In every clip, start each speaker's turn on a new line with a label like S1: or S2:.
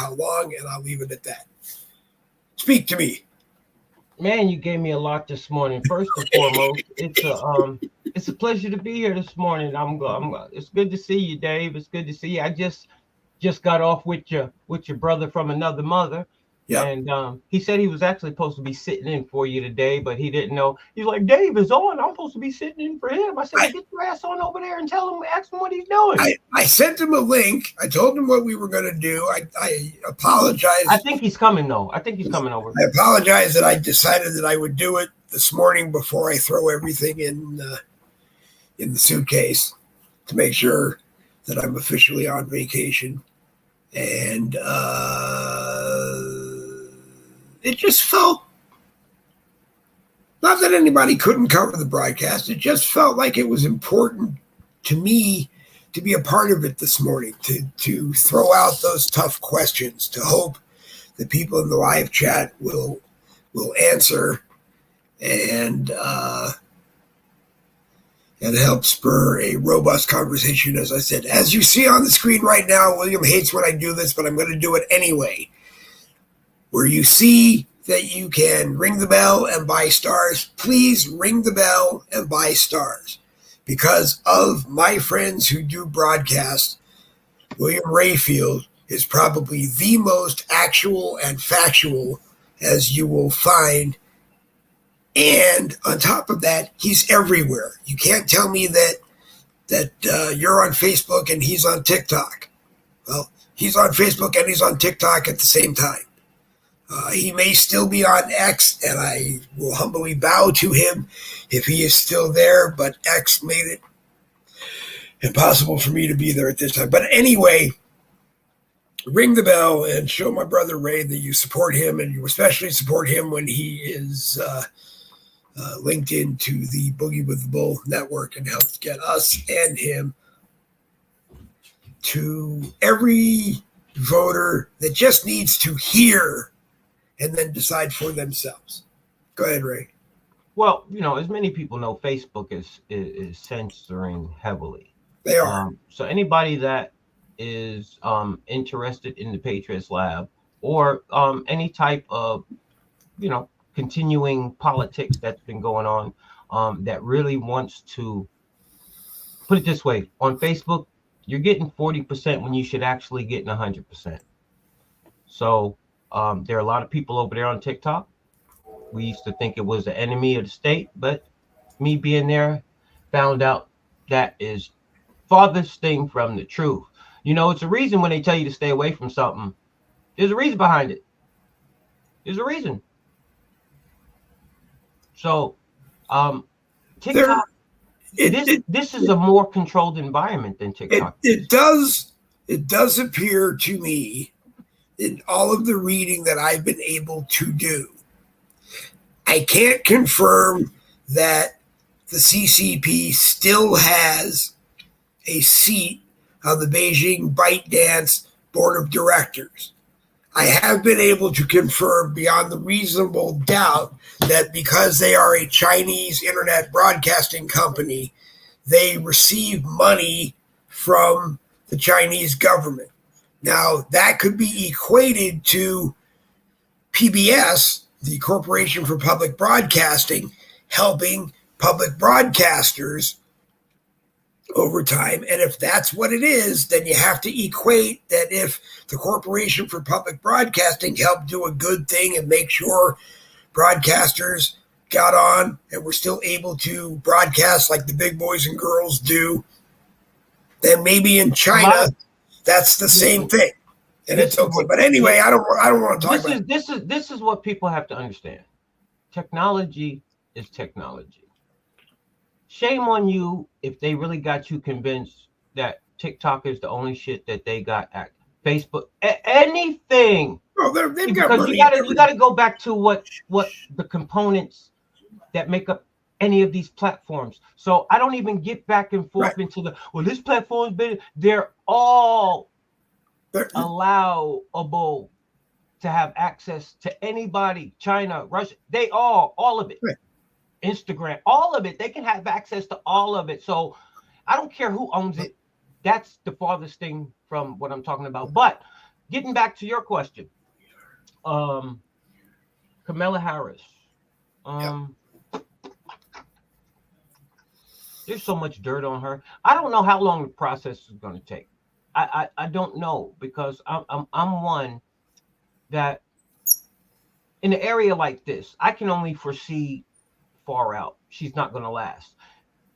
S1: how long, and I'll leave it at that. Speak to me.
S2: Man, you gave me a lot this morning. First and foremost, it's a pleasure to be here this morning. It's good to see you, Dave. It's good to see you. I just got off with your brother from another mother.
S1: Yeah.
S2: And he said he was actually supposed to be sitting in for you today, but he didn't know. He's like, Dave is on. I'm supposed to be sitting in for him. I said, well, get your ass on over there and ask him what he's doing.
S1: I sent him a link. I told him what we were going to do. I apologize.
S2: I think he's coming, though. I think he's coming over.
S1: I apologize that I decided that I would do it this morning before I throw everything in the suitcase to make sure that I'm officially on vacation. And it just felt, not that anybody couldn't cover the broadcast, it just felt like it was important to me to be a part of it this morning, to throw out those tough questions, to hope the people in the live chat will answer and help spur a robust conversation. As I said, as you see on the screen right now, William hates when I do this, but I'm going to do it anyway. Where you see that you can ring the bell and buy stars, please ring the bell and buy stars. Because of my friends who do broadcast, William Rayfield is probably the most actual and factual as you will find. And on top of that, he's everywhere. You can't tell me that you're on Facebook and he's on TikTok. Well, he's on Facebook and he's on TikTok at the same time. He may still be on X, and I will humbly bow to him if he is still there, but X made it impossible for me to be there at this time. But anyway, ring the bell and show my brother Ray that you support him, and you especially support him when he is linked into the Boogie with the Bull network and helps get us and him to every voter that just needs to hear and then decide for themselves. Go ahead, Ray.
S2: Well, as many people know, Facebook is censoring heavily.
S1: They are.
S2: So anybody that is interested in the Patriots Lab or any type of, continuing politics that's been going on, that really wants to put it this way, on Facebook, you're getting 40% when you should actually get 100%. So there are a lot of people over there on TikTok. We used to think it was the enemy of the state, but me being there found out that is farthest thing from the truth. It's a reason when they tell you to stay away from something. There's a reason behind it. There's a reason. So TikTok, this is a more controlled environment than TikTok.
S1: It does appear to me, in all of the reading that I've been able to do, I can't confirm that the CCP still has a seat on the Beijing ByteDance Board of Directors. I have been able to confirm beyond the reasonable doubt that because they are a Chinese internet broadcasting company, they receive money from the Chinese government. Now, that could be equated to PBS, the Corporation for Public Broadcasting, helping public broadcasters over time. And if that's what it is, then you have to equate that if the Corporation for Public Broadcasting helped do a good thing and make sure broadcasters got on and were still able to broadcast like the big boys and girls do, then maybe in China that's the same thing. And it's okay. But anyway, I don't want to talk about it.
S2: This is what people have to understand. Technology is technology. Shame on you if they really got you convinced that TikTok is the only shit that they got at Facebook. Anything.
S1: Oh, they've got
S2: because
S1: money.
S2: you got to go back to what the components that make up any of these platforms. So I don't even get back and forth into this platform's been. They're all allowable to have access to anybody. China, Russia, they all of it.
S1: Right.
S2: Instagram, all of it. They can have access to all of it. So I don't care who owns it. That's the farthest thing from what I'm talking about. But getting back to your question, Kamala Harris. There's so much dirt on her. I don't know how long the process is going to take. I don't know, because I'm one that in an area like this, I can only foresee far out. She's not going to last.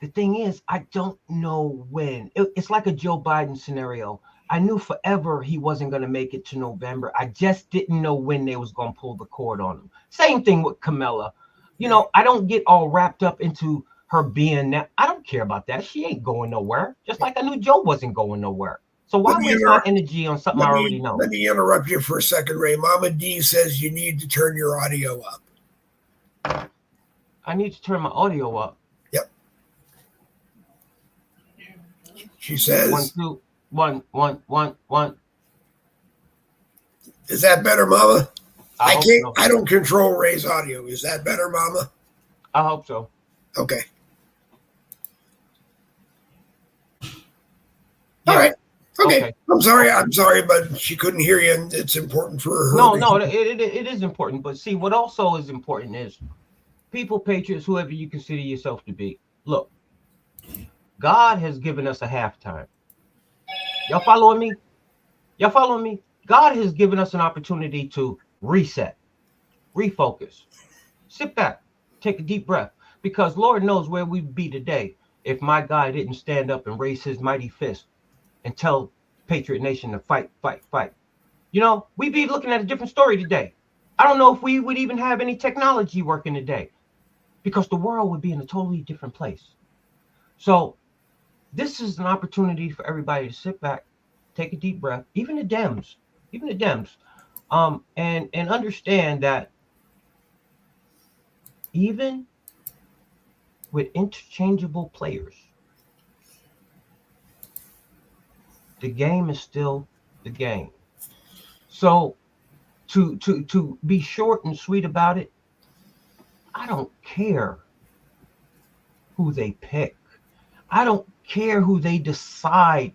S2: The thing is, I don't know when. It's like a Joe Biden scenario. I knew forever he wasn't going to make it to November. I just didn't know when they was going to pull the cord on him. Same thing with Kamala. You know, I don't get all wrapped up into her being that. I don't care about that. She ain't going nowhere. Just like I knew Joe wasn't going nowhere. So why waste my energy on something I already know?
S1: Let me interrupt you for a second, Ray. Mama D says you need to turn your audio up.
S2: I need to turn my audio up.
S1: Yep. She says
S2: 1, 2, 1, 1, 1, 1.
S1: Is that better, Mama? I can't.
S2: So.
S1: I don't control Ray's audio. Is that better, Mama?
S2: I hope so.
S1: Okay.
S2: Yeah.
S1: All right. Okay. I'm sorry, but she couldn't hear you, and it's important for her.
S2: No, it is important. But see, what also is important is people, patriots, whoever you consider yourself to be. Look, God has given us a halftime. Y'all following me? Y'all following me? God has given us an opportunity to reset, refocus, sit back, take a deep breath, because Lord knows where we'd be today if my guy didn't stand up and raise his mighty fist and tell Patriot Nation to fight, fight, fight. You know, we'd be looking at a different story today. I don't know if we would even have any technology working today, because the world would be in a totally different place. So this is an opportunity for everybody to sit back, take a deep breath, even the Dems, and understand that even with interchangeable players, the game is still the game. So to be short and sweet about it, I don't care who they pick. I don't care who they decide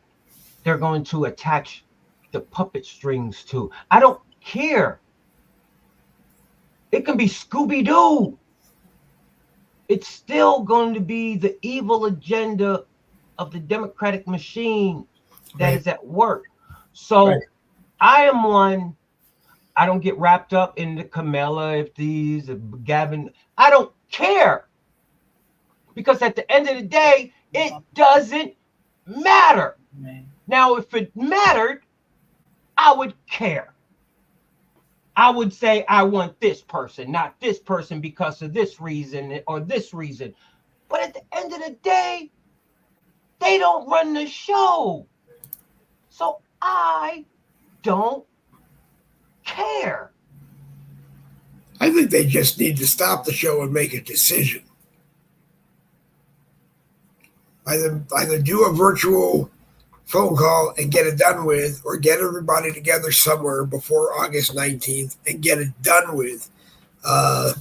S2: they're going to attach the puppet strings to. I don't care. It can be Scooby-Doo. It's still going to be the evil agenda of the Democratic machine that is at work. So I am one. I don't get wrapped up in the Kamala, if these, Gavin. I don't care. Because at the end of the day, it doesn't matter. Now, if it mattered, I would care. I would say I want this person, not this person because of this reason or this reason. But at the end of the day, they don't run the show. So I don't care.
S1: I think they just need to stop the show and make a decision. Either do a virtual phone call and get it done with, or get everybody together somewhere before August 19th and get it done with. I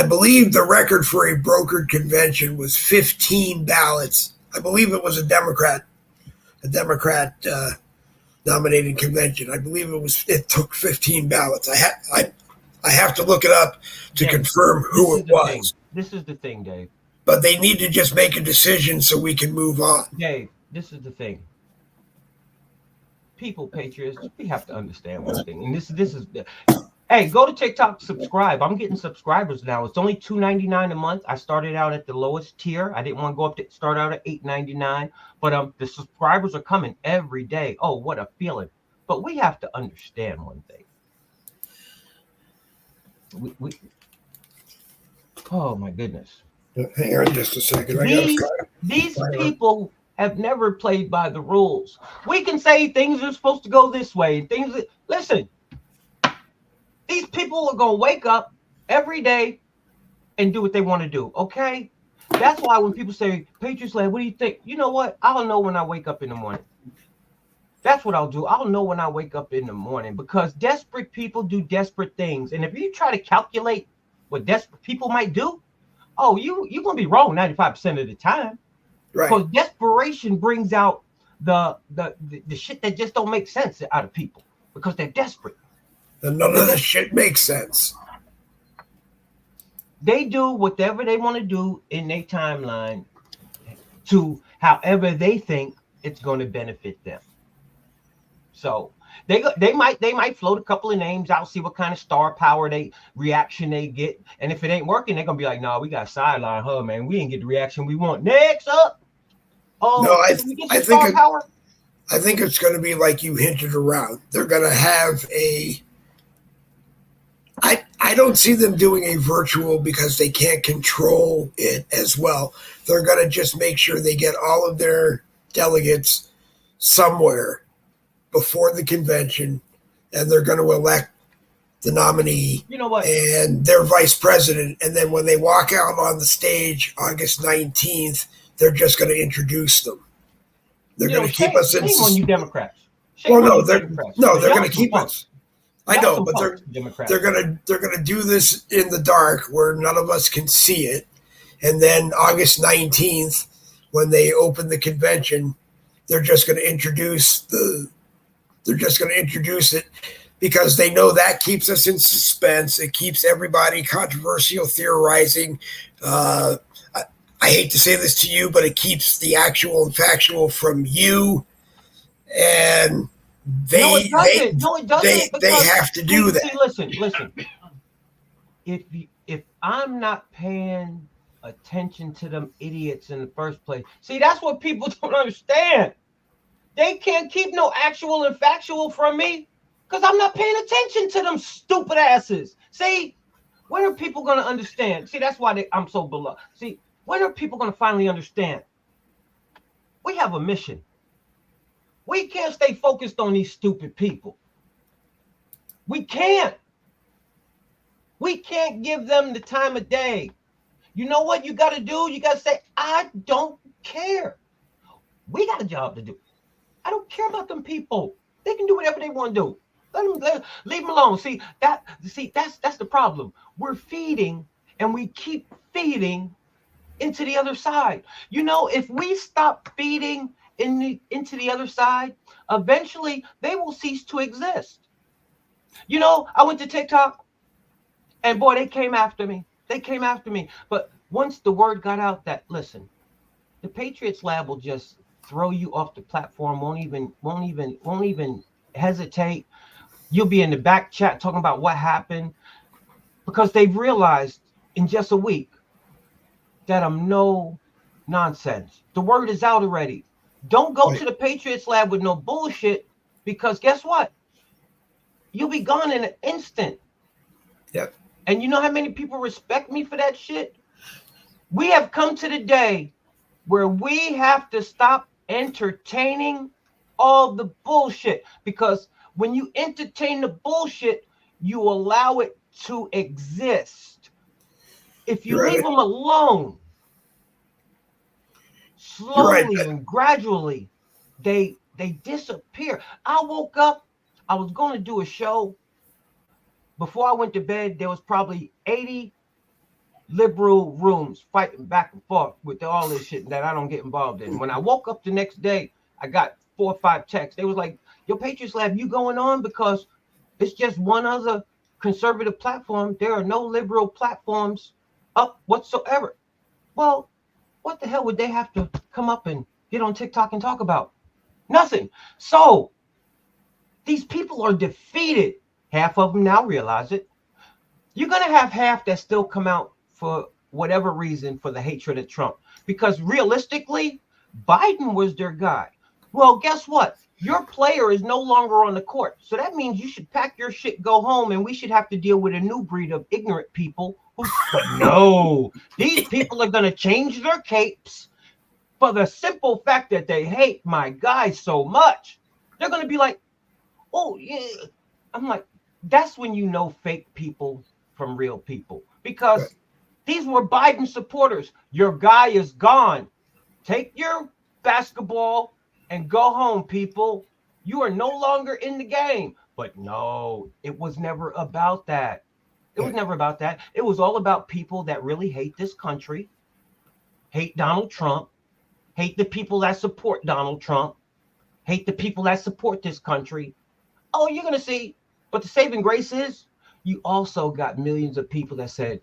S1: believe the record for a brokered convention was 15 ballots. I believe it was a Democrat nominated convention. I believe it took 15 ballots. I have to look it up to confirm who it was.
S2: This is the thing, Dave.
S1: But they need to just make a decision so we can move on.
S2: Dave, this is the thing. People, patriots, we have to understand one thing. And this is hey, go to TikTok, subscribe. I'm getting subscribers now. It's only $2.99 a month. I started out at the lowest tier. I didn't want to go up to start out at $8.99. But the subscribers are coming every day. Oh, what a feeling. But we have to understand one thing. Oh my goodness.
S1: Hang on just a second.
S2: These people have never played by the rules. We can say things are supposed to go this way. Listen, these people are going to wake up every day and do what they want to do, okay? That's why when people say, Patriots Land, what do you think? You know what? I'll know when I wake up in the morning. That's what I'll do. I'll know when I wake up in the morning, because desperate people do desperate things. And if you try to calculate what desperate people might do, oh, you're going to be wrong 95% of the time.
S1: Right.
S2: Because desperation brings out the shit that just don't make sense out of people. because they're desperate.
S1: And none of this shit makes sense.
S2: They do whatever they want to do in their timeline to however they think it's going to benefit them. So they might float a couple of names out, see what kind of star power reaction they get, and if it ain't working, they're gonna be like, "No, we got sideline her, man. We didn't get the reaction we want." Next up,
S1: No, I think
S2: power.
S1: I think it's going to be like you hinted around. They're going to have I don't see them doing a virtual because they can't control it as well. They're going to just make sure they get all of their delegates somewhere before the convention, and they're going to elect the nominee,
S2: you know what,
S1: and their vice president. And then when they walk out on the stage August 19th, they're just going to introduce them. They're going to keep us in.
S2: Shame on you Democrats.
S1: Well, no, they're going to keep us. I know, but they're gonna do this in the dark where none of us can see it, and then August 19th, when they open the convention, they're just gonna introduce it because they know that keeps us in suspense. It keeps everybody controversial theorizing. I hate to say this to you, but it keeps the actual and factual from you, and they have to do that.
S2: Listen. If I'm not paying attention to them idiots in the first place, see, that's what people don't understand. They can't keep no actual and factual from me because I'm not paying attention to them stupid asses. See, when are people going to understand? See, that's why I'm so beloved. See, when are people going to finally understand? We have a mission. We can't stay focused on these stupid people. We can't. We can't give them the time of day. You know what you got to do? You got to say, I don't care. We got a job to do. I don't care about them people. They can do whatever they want to do. Leave them alone. See, that's the problem. We're feeding, and we keep feeding into the other side. You know, if we stop feeding into the other side, eventually they will cease to exist. You know, I went to TikTok, and boy, they came after me. But once the word got out that, listen, the Patriots Lab will just throw you off the platform, won't even hesitate. You'll be in the back chat talking about what happened, because they've realized in just a week that I'm no nonsense. The word is out already. Don't go to the Patriots Lab with no bullshit, because guess what? You'll be gone in an instant.
S1: Yep.
S2: And you know how many people respect me for that shit? We have come to the day where we have to stop entertaining all the bullshit, because when you entertain the bullshit, you allow it to exist. If you leave them alone, slowly and gradually, they disappear. I woke up, I was going to do a show. Before I went to bed, there was probably 80 liberal rooms fighting back and forth with all this shit that I don't get involved in. When I woke up the next day, I got 4 or 5 texts. They was like, "Yo, Patriots Lab, you going on? Because it's just one other conservative platform. There are no liberal platforms up whatsoever." Well, what the hell would they have to come up and get on TikTok and talk about? Nothing. So these people are defeated. Half of them now realize it. You're going to have half that still come out for whatever reason for the hatred of Trump, because realistically, Biden was their guy. Well, guess what? Your player is no longer on the court. So that means you should pack your shit, go home, and we should have to deal with a new breed of ignorant people who, but no, these people are going to change their capes for the simple fact that they hate my guy so much. They're going to be like, oh, yeah. I'm like, that's when you know fake people from real people, because these were Biden supporters. Your guy is gone. Take your basketball and go home, people. You are no longer in the game. But no, it was never about that. It was never about that. It was all about people that really hate this country, hate Donald Trump, hate the people that support Donald Trump, hate the people that support this country. Oh, you're gonna see. But the saving grace is you also got millions of people that said,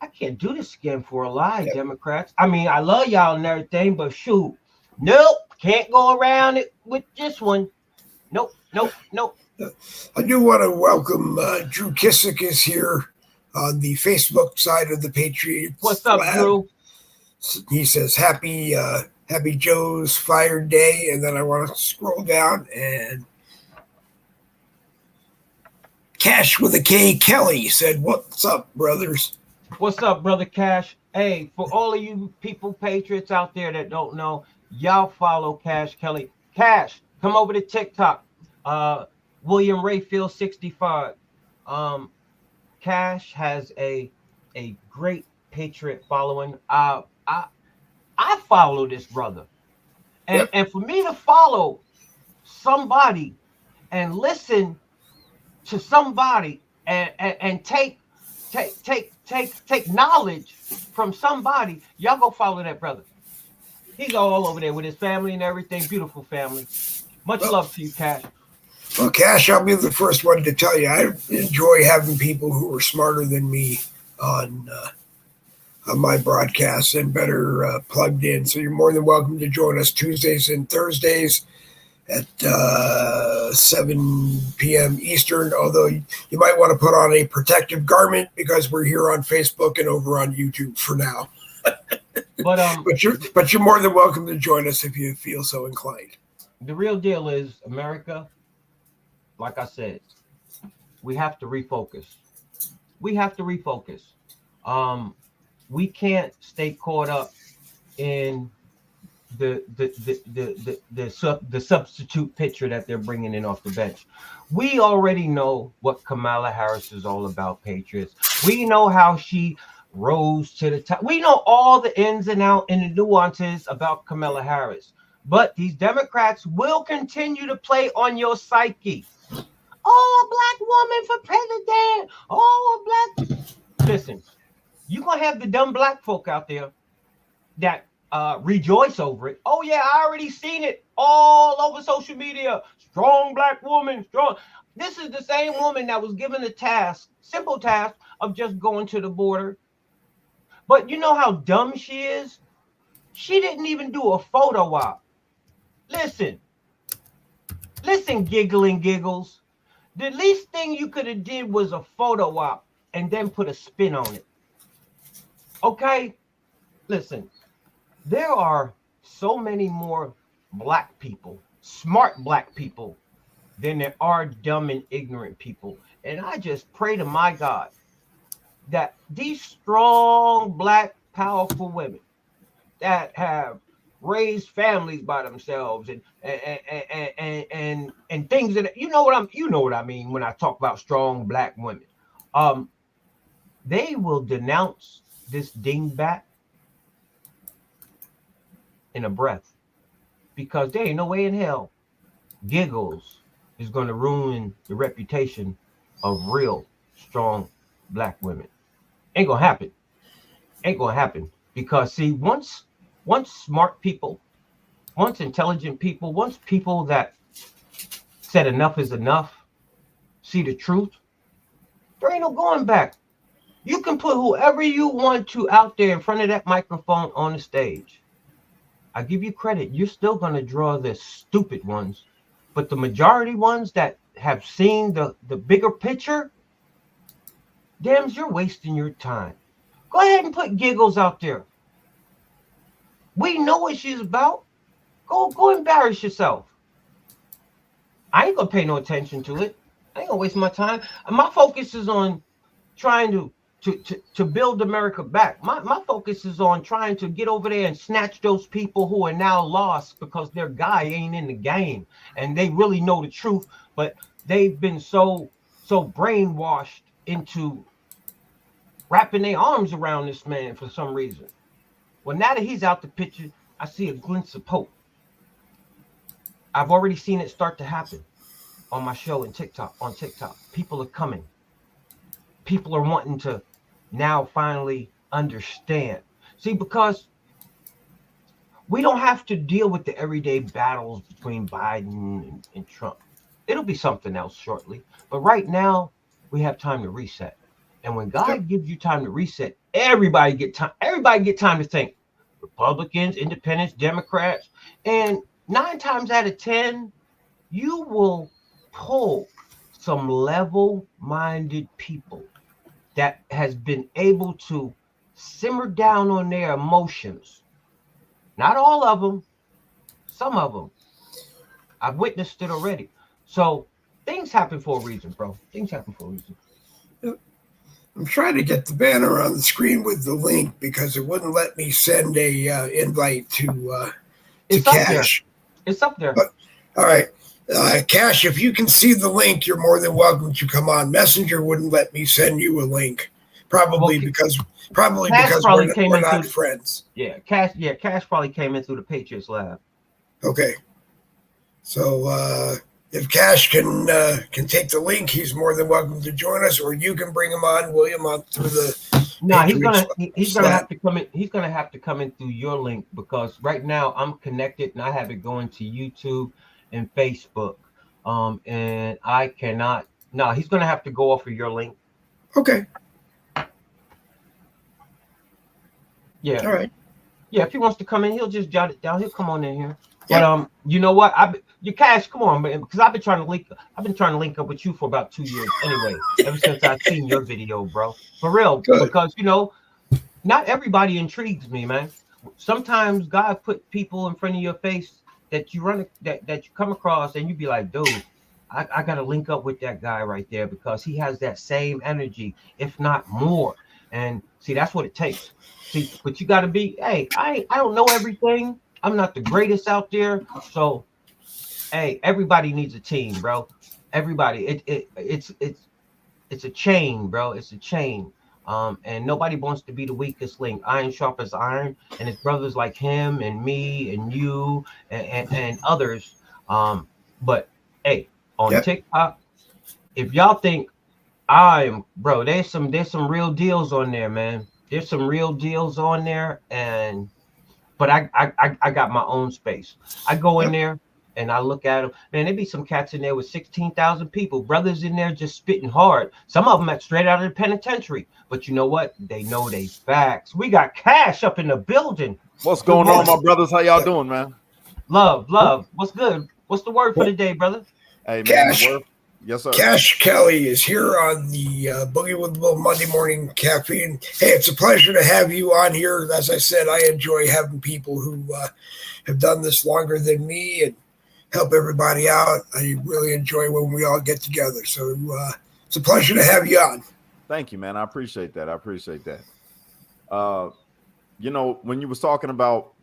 S2: I can't do this again for a lie,
S1: Yep.
S2: Democrats. I mean, I love y'all and everything, but shoot, nope, can't go around it with this one. Nope, nope, nope.
S1: I do want to welcome Drew Kissick is here on the Facebook side of the Patriots
S2: What's up,
S1: Lab.
S2: Drew?
S1: He says, happy Joe's Fire Day. And then I want to scroll down and Cash with a K Kelly said, what's up, brothers?
S2: What's up, brother Cash? Hey, for all of you people, patriots out there that don't know, y'all follow Cash Kelly. Cash, come over to TikTok. William Rayfield 65. Cash has a great patriot following. I follow this brother, and for me to follow somebody and listen to somebody and take knowledge from somebody, y'all go follow that brother. He's all over there with his family and everything. Beautiful family. Much love to you, Cash.
S1: Well, Cash, I'll be the first one to tell you, I enjoy having people who are smarter than me on my broadcasts and better plugged in. So you're more than welcome to join us Tuesdays and Thursdays at 7 p.m. Eastern, although you might want to put on a protective garment because we're here on Facebook and over on YouTube for now. But you're more than welcome to join us if you feel so inclined.
S2: The real deal is, America, like I said, we have to refocus. We have to refocus. We can't stay caught up in the substitute pitcher that they're bringing in off the bench. We already know what Kamala Harris is all about, Patriots. We know how she rose to the top. We know all the ins and outs and the nuances about Kamala Harris. But these Democrats will continue to play on your psyche. Oh, a black woman for president. Oh, a black. Listen, you're going to have the dumb black folk out there that rejoice over it. Oh, yeah, I already seen it all over social media. Strong black woman, strong. This is the same woman that was given the task, simple task of just going to the border. But you know how dumb she is? She didn't even do a photo op. Listen, giggling giggles. The least thing you could have did was a photo op and then put a spin on it. Okay? Listen, there are so many more black people, smart black people, than there are dumb and ignorant people. And I just pray to my God that these strong, black, powerful women that have raised families by themselves and things that you know what I mean when I talk about strong black women. They will denounce this dingbat in a breath, because there ain't no way in hell Giggles is going to ruin the reputation of real strong black women. Ain't gonna happen. Ain't gonna happen, because see, once smart people, once intelligent people, once people that said enough is enough, see the truth, there ain't no going back. You can put whoever you want to out there in front of that microphone on the stage. I give you credit. You're still going to draw the stupid ones, but the majority ones that have seen the bigger picture, Dems, you're wasting your time. Go ahead and put Giggles out there. We know what she's about. Go embarrass yourself. I ain't gonna pay no attention to it. I ain't gonna waste my time. My focus is on trying to build America back. My focus is on trying to get over there and snatch those people who are now lost because their guy ain't in the game and they really know the truth, but they've been so brainwashed into wrapping their arms around this man for some reason. Well, now that he's out the picture, I see a glimpse of hope. I've already seen it start to happen on my show on TikTok. People are coming. People are wanting to now finally understand. See, because we don't have to deal with the everyday battles between Biden and Trump. It'll be something else shortly. But right now, we have time to reset. And when God gives you time to reset, everybody get time. Everybody get time to think. Republicans, Independents, Democrats, and 9 times out of 10, you will pull some level-minded people that has been able to simmer down on their emotions. Not all of them, some of them. I've witnessed it already. So things happen for a reason, bro. Things happen for a reason.
S1: I'm trying to get the banner on the screen with the link because it wouldn't let me send a invite to
S2: It's
S1: Cash.
S2: up there. It's up there.
S1: But, all right. Cash, if you can see the link, you're more than welcome to come on. Messenger wouldn't let me send you a link, probably because we're not friends.
S2: Yeah, Cash probably came in through the Patriots Lab.
S1: Okay, so if Cash can take the link, he's more than welcome to join us, or you can bring him on, William, on through the.
S2: No, he's gonna have to come in. He's gonna have to come in through your link because right now I'm connected and I have it going to YouTube and Facebook. And I cannot. No, he's gonna have to go off of your link.
S1: Okay.
S2: Yeah.
S1: All right.
S2: Yeah, if he wants to come in, he'll just jot it down. He'll come on in here. But you know what? You Cash, come on, man, because I've been trying to link up with you for about 2 years anyway. Ever since I've seen your video, bro. For real.
S1: Good.
S2: Because not everybody intrigues me, man. Sometimes God put people in front of your face that you come across and you be like, dude, I gotta link up with that guy right there because he has that same energy, if not more. And see, that's what it takes. See, but you gotta be, hey, I don't know everything. I'm not the greatest out there. So hey, everybody needs a team, bro. Everybody. It's a chain, bro. It's a chain. And nobody wants to be the weakest link. Iron sharp as iron, and it's brothers like him and me and you and others. But hey, on TikTok, if y'all think bro, there's some real deals on there, man. There's some real deals on there, but I got my own space. I go in there and I look at them. Man, there be some cats in there with 16,000 people. Brothers in there just spitting hard. Some of them straight out of the penitentiary. But you know what? They know they facts. We got Cash up in the building.
S3: What's going on, my brothers? How y'all doing, man?
S2: Love. What's good? What's the word for the day, brother?
S3: Hey, man,
S1: Cash.
S3: Yes, sir.
S1: Cash Kelly is here on the Boogie with the Bull Monday Morning Caffeine. Hey, it's a pleasure to have you on here. As I said, I enjoy having people who have done this longer than me and help everybody out. I really enjoy when we all get together. So it's a pleasure to have you on.
S3: Thank you, man. I appreciate that. When you was talking about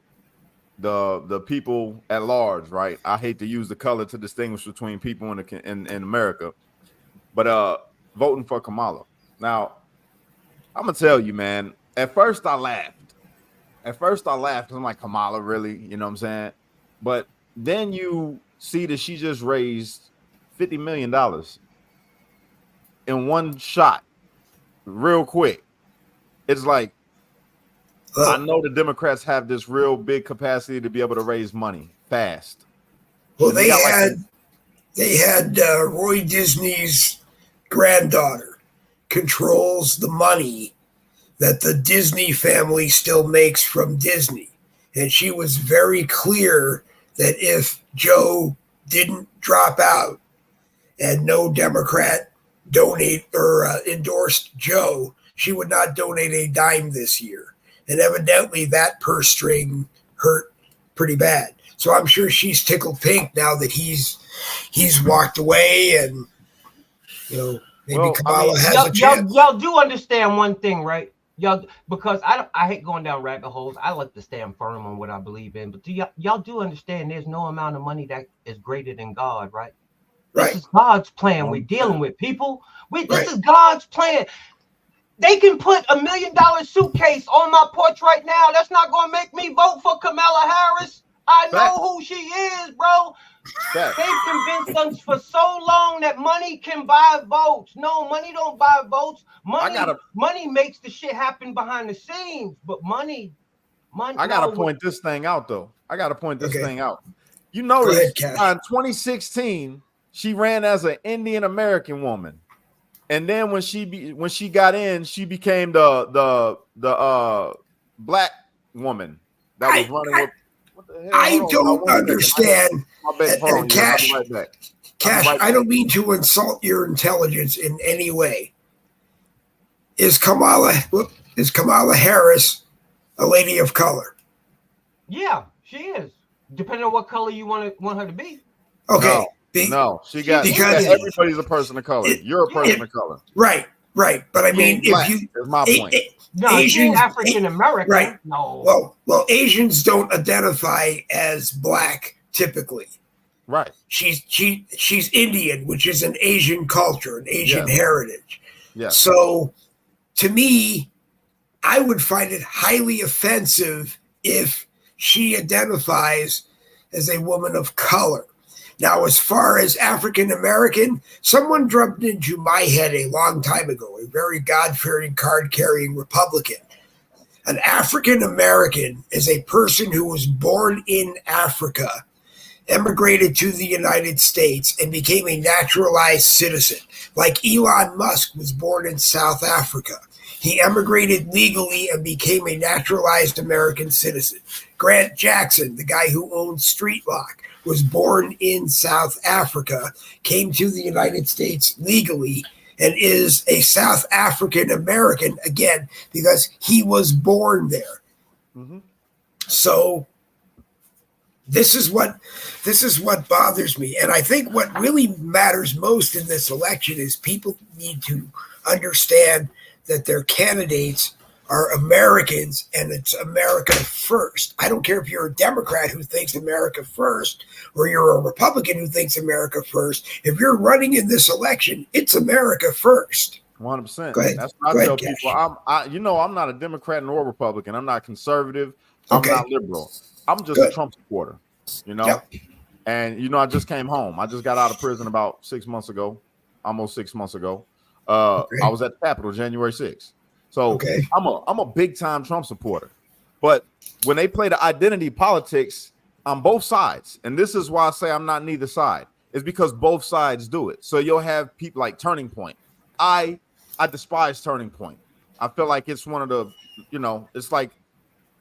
S3: the people at large, right? I hate to use the color to distinguish between people in America, but voting for Kamala. Now, I'm gonna tell you, man. At first, I laughed. I'm like, Kamala, really? You know what I'm saying? But then you see that she just raised $50 million in one shot, real quick. It's like, I know the Democrats have this real big capacity to be able to raise money fast.
S1: Well, they had Roy Disney's granddaughter controls the money that the Disney family still makes from Disney. And she was very clear that if Joe didn't drop out and no Democrat donate or endorsed Joe, she would not donate a dime this year. And evidently that purse string hurt pretty bad. So I'm sure she's tickled pink now that he's walked away, and maybe Kamala has a chance.
S2: Y'all do understand one thing, right? Y'all, because I hate going down rabbit holes. I like to stand firm on what I believe in. But y'all do understand there's no amount of money that is greater than God, right?
S1: Right.
S2: This is God's plan we're dealing with, people. This is God's plan. They can put $1 million suitcase on my porch right now. That's not going to make me vote for Kamala Harris. I know who she is, bro. They've convinced us for so long that money can buy votes. No, money don't buy votes. Money makes the shit happen behind the scenes. But money.
S3: I got to point this thing out, though. You notice in 2016, She ran as an Indian American woman, and then when she got in, she became the black woman that was running with. What the hell?
S1: I
S3: Hold on,
S1: don't understand.
S3: My bad. Hold on,
S1: Cash,
S3: I'll be right back.
S1: Cash, I don't mean to insult your intelligence in any way. Is Kamala Harris a lady of color?
S2: Yeah, she is. Depending on what color you want her to be.
S1: Okay.
S3: No, she got because everybody's a person of color. You're a person of color.
S1: Right. But I mean, if you
S3: is my point.
S2: No, Asian African American.
S1: Right.
S2: No.
S1: Well, Asians don't identify as black typically.
S3: Right.
S1: She's Indian, which is an Asian culture, an Asian heritage.
S3: Yeah.
S1: So to me, I would find it highly offensive if she identifies as a woman of color. Now, as far as African American, someone drummed into my head a long time ago, a very God-fearing, card-carrying Republican. An African American is a person who was born in Africa, emigrated to the United States, and became a naturalized citizen. Like Elon Musk was born in South Africa. He emigrated legally and became a naturalized American citizen. Grant Jackson, the guy who owned Street Lock, was born in South Africa, came to the United States legally, and is a South African American, again, because he was born there. Mm-hmm. So this is what bothers me. And I think what really matters most in this election is people need to understand that their candidates are Americans, and it's America first. I don't care if you're a Democrat who thinks America first or you're a Republican who thinks America first. If you're running in this election, it's America first.
S3: 100%.
S1: Go ahead.
S3: That's what I tell people. I'm not a Democrat nor Republican. I'm not conservative. I'm not liberal. I'm just a Trump supporter, And, I just came home. I just got out of prison about 6 months ago, almost 6 months ago. I was at the Capitol January 6th. So I'm a big time Trump supporter. But when they play the identity politics on both sides, and this is why I say I'm not neither side, is because both sides do it. So you'll have people like Turning Point. I despise Turning Point. I feel like it's one of the, it's like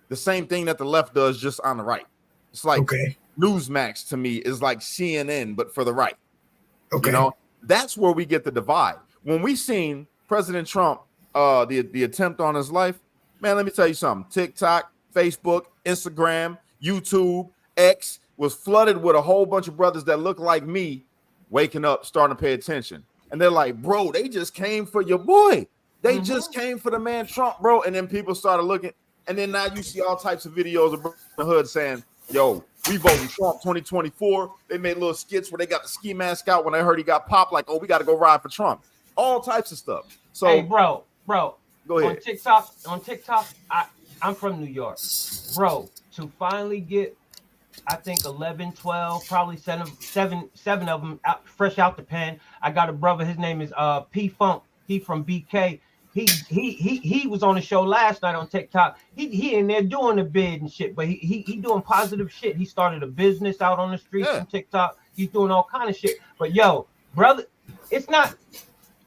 S3: the same thing that the left does just on the right. It's like Newsmax to me is like CNN, but for the right. That's where we get the divide. When we seen President Trump, the attempt on his life, man, let me tell you something. TikTok, Facebook, Instagram, YouTube, X was flooded with a whole bunch of brothers that look like me waking up, starting to pay attention. And they're like, bro, they just came for your boy. They just came for the man Trump, bro. And then people started looking. And then now you see all types of videos of the hood saying, yo, we voting Trump 2024. They made little skits where they got the ski mask out when they heard he got popped, like, oh, we got to go ride for Trump. All types of stuff. So,
S2: hey, bro,
S3: go ahead.
S2: On TikTok, I'm from New York. Bro, to finally get, I think 11, 12, probably seven of them fresh out the pen. I got a brother, his name is P Funk. He from BK. He was on the show last night on TikTok. He in there doing the bid and shit, but he doing positive shit. He started a business out on the streets on TikTok. He's doing all kind of shit. But yo, brother, it's not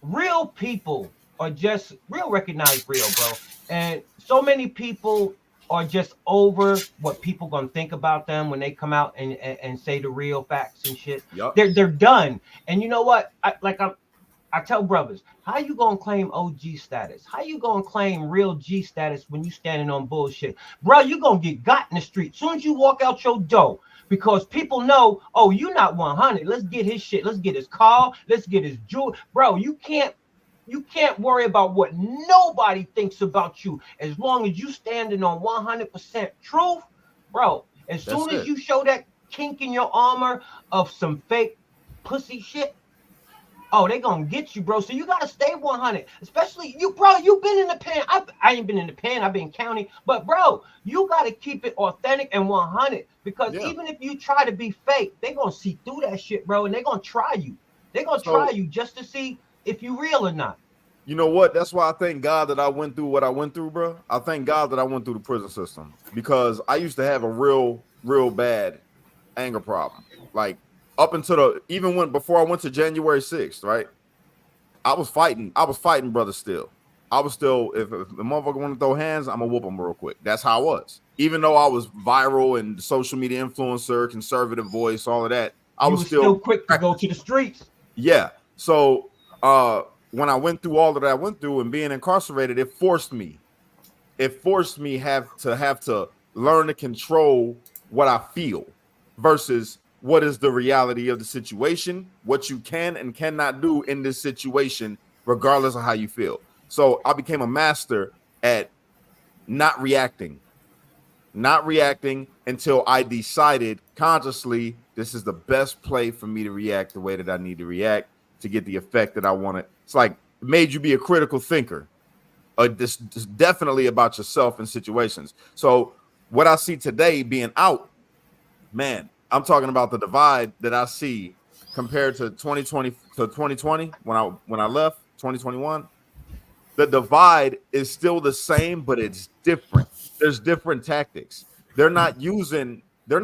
S2: real people are just real recognized real, bro. And so many people are just over what people gonna think about them when they come out and say the real facts and shit. Yep. They're done. And you know what? I tell brothers, how you gonna claim OG status? How you gonna claim real G status when you standing on bullshit? Bro, you gonna get got in the street as soon as you walk out your door, because people know, oh, you not 100. Let's get his shit. Let's get his car. Let's get his jewel. Bro, you can't worry about what nobody thinks about you as long as you standing on 100% truth, bro. As soon as you show that kink in your armor of some fake pussy shit, oh, they gonna get you, bro. So you gotta stay 100. Especially you, bro. You've been in the pen. I ain't been in the pen. I've been county. But bro, you gotta keep it authentic and 100. Because even if you try to be fake, they gonna see through that shit, bro. And they gonna try you. They gonna try you just to see if you real or not.
S3: You know what? That's why I thank God that I went through what I went through, bro. I thank God that I went through the prison system, because I used to have a real bad anger problem. Like, up until before I went to January 6th, right? I was fighting brothers still. I was still, if the motherfucker want to throw hands, I'm gonna whoop them real quick. That's how I was. Even though I was viral and social media influencer, conservative voice, all of that, I was
S2: still quick to go to the streets.
S3: Yeah. So when I went through all that I went through and being incarcerated, it forced me have to learn to control what I feel versus what is the reality of the situation, what you can and cannot do in this situation, regardless of how you feel. So I became a master at not reacting until I decided consciously this is the best play for me to react the way that I need to react to get the effect that I wanted. It's like it made you be a critical thinker. This definitely about yourself in situations. So what I see today being out, man, I'm talking about the divide that I see compared to 2020 when I left 2021. The divide is still the same, but it's different. There's different tactics. They're not using the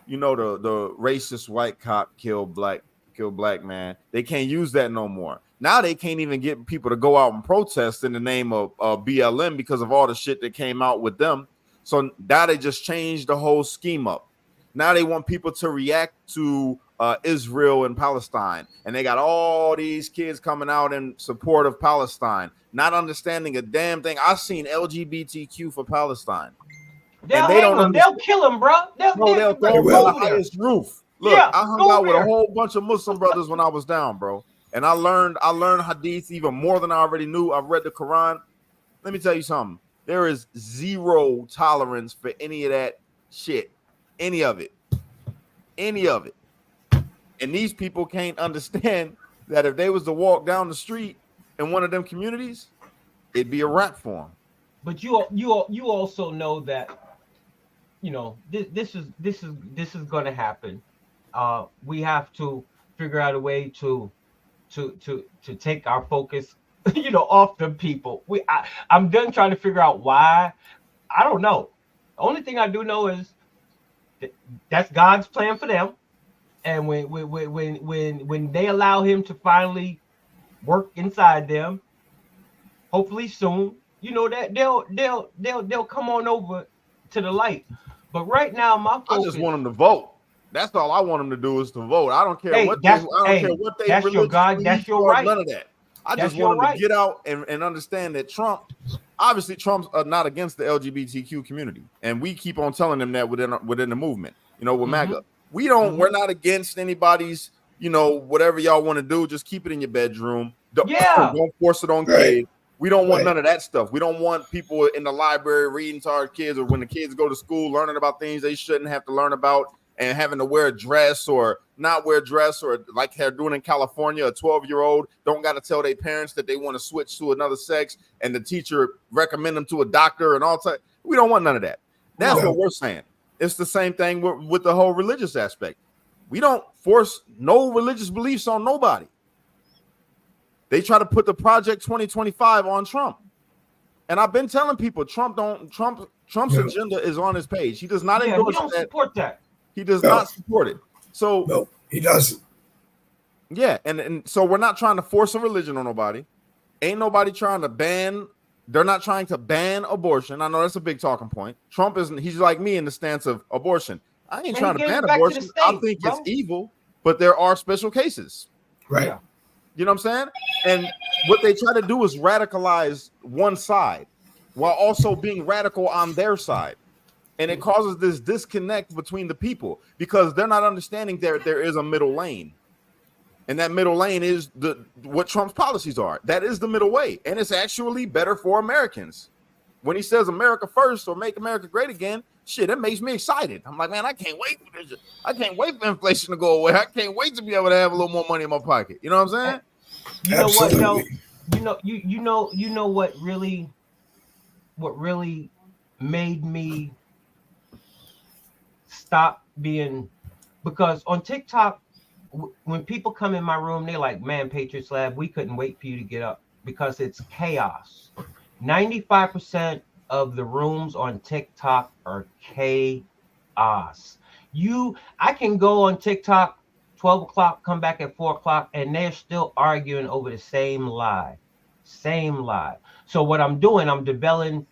S3: the racist white cop kill black man. They can't use that no more. Now they can't even get people to go out and protest in the name of BLM because of all the shit that came out with them. So now they just changed the whole scheme up. Now they want people to react to Israel and Palestine. And they got all these kids coming out in support of Palestine, not understanding a damn thing. I've seen LGBTQ for Palestine.
S2: They'll hang him. They'll kill him, bro. They'll
S3: throw him on the highest roof. Look, yeah, I hung out with a whole bunch of Muslim brothers when I was down, bro. And I learned hadith even more than I already knew. I've read the Quran. Let me tell you something. There is zero tolerance for any of that shit. Any of it. And these people can't understand that if they was to walk down the street in one of them communities, it'd be a wrap for them.
S2: But you also know that, you know, this is going to happen. We have to figure out a way to take our focus, you know, off the people. I'm done trying to figure out why. I don't know. The only thing I do know is that's God's plan for them. And when they allow him to finally work inside them, hopefully soon, you know, that they'll come on over to the light. But right now, my focus,
S3: I just want them to vote. That's all I want them to do is to vote. I don't care what they
S2: that's your God. That's your right.
S3: None of that. I just want them to get out and understand that Trump's not against the LGBTQ community, and we keep on telling them that within the movement. You know, with MAGA, we're not against anybody's. You know, whatever y'all want to do, just keep it in your bedroom. Don't force it on kids. We don't want none of that stuff. We don't want people in the library reading to our kids, or when the kids go to school learning about things they shouldn't have to learn about, and having to wear a dress or not wear a dress, or like they're doing in California, a 12-year-old don't got to tell their parents that they want to switch to another sex, and the teacher recommend them to a doctor and all that. We don't want none of that. That's what we're saying. It's the same thing with the whole religious aspect. We don't force no religious beliefs on nobody. They try to put the Project 2025 on Trump. And I've been telling people Trump's agenda is on his page. He does not endorse that.
S2: Support that.
S3: He does not support it. So
S1: no, he doesn't.
S3: Yeah, and so we're not trying to force a religion on nobody. Ain't nobody trying to ban. They're not trying to ban abortion. I know that's a big talking point. Trump isn't. He's like me in the stance of abortion. I ain't trying to ban abortion. I think it's evil, but there are special cases.
S1: Right.
S2: Yeah.
S3: You know what I'm saying? And what they try to do is radicalize one side while also being radical on their side. And it causes this disconnect between the people because they're not understanding there is a middle lane. And that middle lane is what Trump's policies are. That is the middle way. And it's actually better for Americans. When he says America first or make America great again, shit, it makes me excited. I'm like, man, I can't wait for this. I can't wait for inflation to go away. I can't wait to be able to have a little more money in my pocket. You know what I'm saying?
S2: You know what, though? You know what really made me stop being, because on TikTok, when people come in my room, they're like, man, Patriot Slab, we couldn't wait for you to get up because it's chaos. 95% of the rooms on TikTok are chaos. I can go on TikTok 12 o'clock, come back at 4 o'clock, and they're still arguing over the same lie. Same lie. So what I'm doing, I'm developing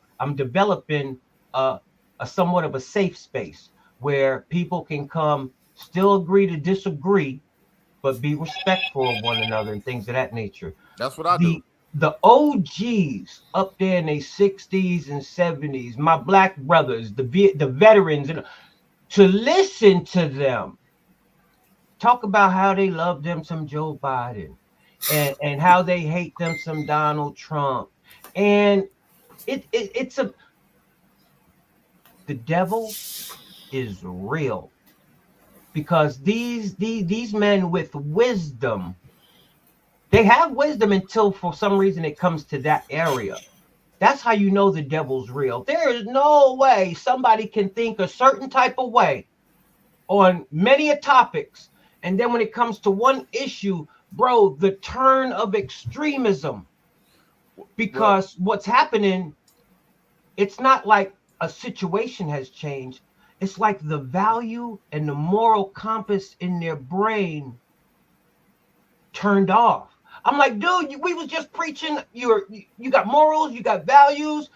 S2: a somewhat of a safe space where people can come, still agree to disagree, but be respectful of one another and things of that nature.
S3: That's what I do.
S2: The OGs up there in their 60s and 70s, my black brothers, the veterans, and to listen to them talk about how they love them some Joe Biden and how they hate them some Donald Trump. And it's the devil is real, because these men with wisdom, they have wisdom until for some reason it comes to that area. That's how you know the devil's real. There is no way somebody can think a certain type of way on many topics, and then when it comes to one issue, bro, the turn of extremism. Because what's happening, it's not like a situation has changed. It's like the value and the moral compass in their brain turned off. I'm like, dude, we was just preaching. You got morals, you got values.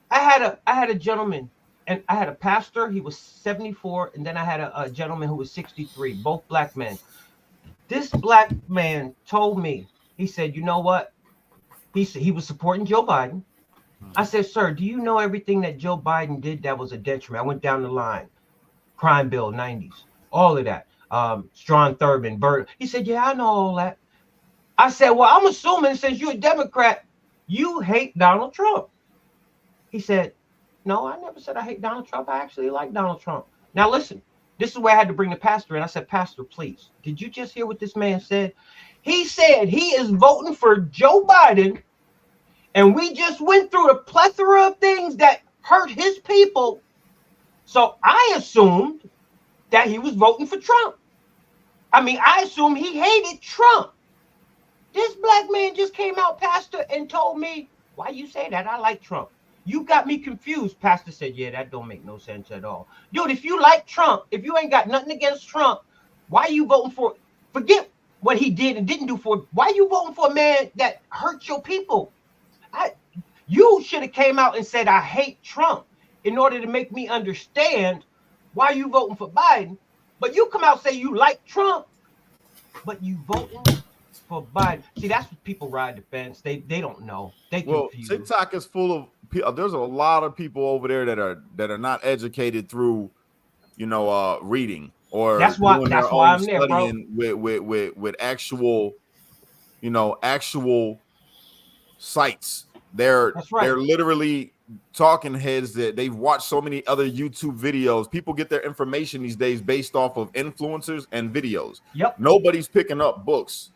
S2: I had a gentleman, and I had a pastor. He was 74, and then I had a gentleman who was 63, both black men. This black man told me, he said, you know what? He said he was supporting Joe Biden. I said, sir, do you know everything that Joe Biden did that was a detriment? I went down the line. Crime bill, 90s, all of that. Strawn Thurman, Bird. He said, yeah, I know all that. I said, well, I'm assuming since you're a Democrat, you hate Donald Trump. He said, no, I never said I hate Donald Trump. I actually like Donald Trump. Now, listen, this is where I had to bring the pastor in. I said, Pastor, please, did you just hear what this man said? He said he is voting for Joe Biden, and we just went through a plethora of things that hurt his people. So I assumed that he was voting for Trump. I mean, I assumed he hated Trump. This black man just came out, Pastor, and told me, why you say that? I like Trump. You got me confused. Pastor said, yeah, that don't make no sense at all. Dude, if you like Trump, if you ain't got nothing against Trump, why are you voting for, forget what he did and didn't do for, why are you voting for a man that hurt your people? You should have came out and said, I hate Trump, in order to make me understand why you voting for Biden. But you come out and say you like Trump, but you voting for Biden. See, that's what people ride the fence. They don't know. They confused.
S3: TikTok is full of people. There's a lot of people over there that are not educated through, reading, or
S2: that's why I'm there, bro.
S3: With actual, actual sites. They're literally talking heads that they've watched so many other YouTube videos. People get their information these days based off of influencers and videos.
S2: Yep.
S3: Nobody's picking up books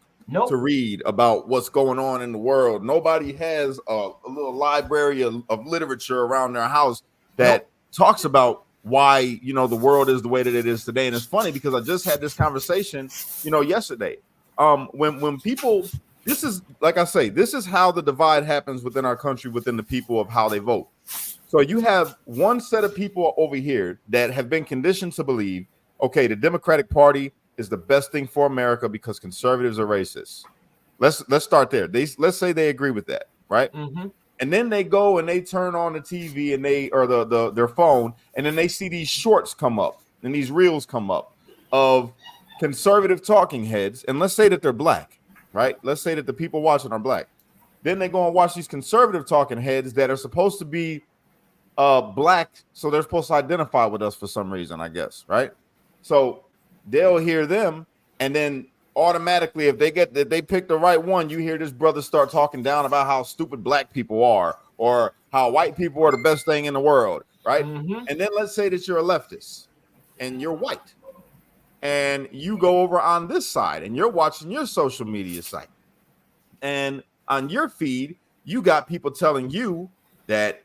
S3: to read about what's going on in the world. Nobody has a little library of literature around their house that talks about why, the world is the way that it is today. And it's funny because I just had this conversation, yesterday. When people, this is, like I say, this is how the divide happens within our country, within the people, of how they vote. So you have one set of people over here that have been conditioned to believe, okay, the Democratic Party is the best thing for America because conservatives are racist. Let's start there. Let's say they agree with that, right? Mm-hmm. And then they go and they turn on the TV and their phone, and then they see these shorts come up and these reels come up of conservative talking heads. And let's say that they're black, right? Let's say that the people watching are black. Then they go and watch these conservative talking heads that are supposed to be black, so they're supposed to identify with us for some reason, I guess, right? So they'll hear them, and then automatically, if they pick the right one, you hear this brother start talking down about how stupid black people are, or how white people are the best thing in the world, right? Mm-hmm. And then let's say that you're a leftist and you're white, and you go over on this side and you're watching your social media site, and on your feed you got people telling you that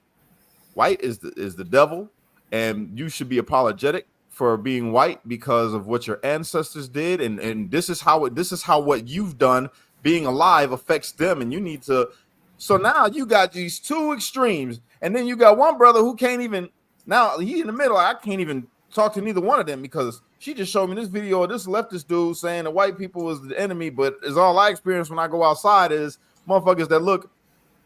S3: white is the devil, and you should be apologetic for being white because of what your ancestors did, and this is how what you've done being alive affects them, and you need to. So now you got these two extremes, and then you got one brother who can't even, now he in the middle. I can't even talk to neither one of them because she just showed me this video of this leftist dude saying the white people is the enemy, but is all I experience when I go outside is motherfuckers that look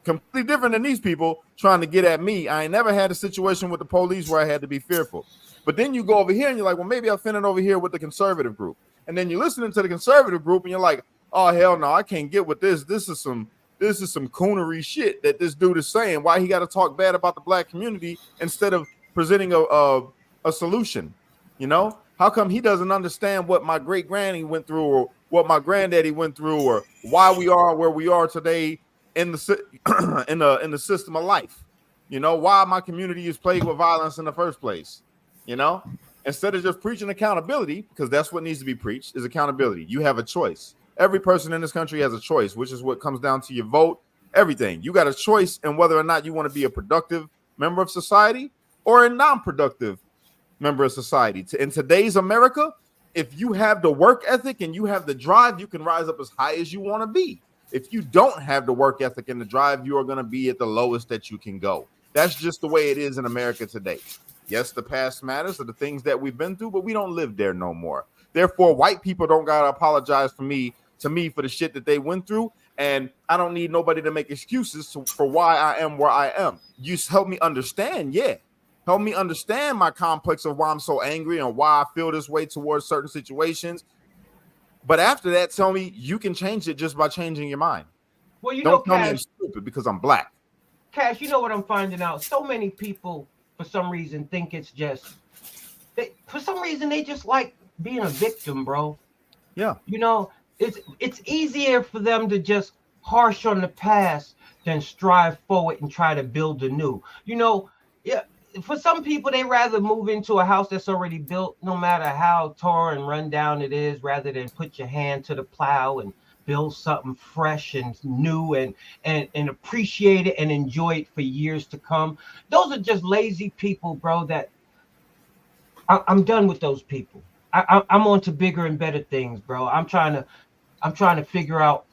S3: completely different than these people trying to get at me. I ain't never had a situation with the police where I had to be fearful. But then you go over here and you're like, well, maybe I'll fit it over here with the conservative group. And then you're listening to the conservative group and you're like, oh, hell no, I can't get with this. This is some coonery shit that this dude is saying. Why he got to talk bad about the black community instead of presenting a solution? You know, how come he doesn't understand what my great granny went through or what my granddaddy went through or why we are where we are today in the in the system of life? You know, why my community is plagued with violence in the first place? You know, instead of just preaching accountability, because that's what needs to be preached is accountability. You have a choice. Every person in this country has a choice, which is what comes down to your vote, everything. You got a choice in whether or not you want to be a productive member of society or a non-productive member of society. In today's America, if you have the work ethic and you have the drive, you can rise up as high as you want to be. If you don't have the work ethic and the drive, you are going to be at the lowest that you can go. That's just the way it is in America today. Yes, the past matters of the things that we've been through, but we don't live there no more. Therefore, white people don't got to apologize to me for the shit that they went through. And I don't need nobody to make excuses for why I am where I am. You help me understand. Yeah. Help me understand my complex of why I'm so angry and why I feel this way towards certain situations. But after that, tell me you can change it just by changing your mind.
S2: Well, you
S3: don't
S2: know,
S3: tell me I'm stupid because I'm black.
S2: Cash, you know what I'm finding out? So many people, for some reason, think it's just, for some reason, they just like being a victim, bro.
S3: Yeah.
S2: You know, it's easier for them to just harsh on the past than strive forward and try to build anew. You know, yeah. For some people, they rather move into a house that's already built, no matter how torn and run down it is, rather than put your hand to the plow and build something fresh and new and appreciate it and enjoy it for years to come. Those are just lazy people, bro, that I'm done with those people. I'm on to bigger and better things, bro. I'm trying to figure out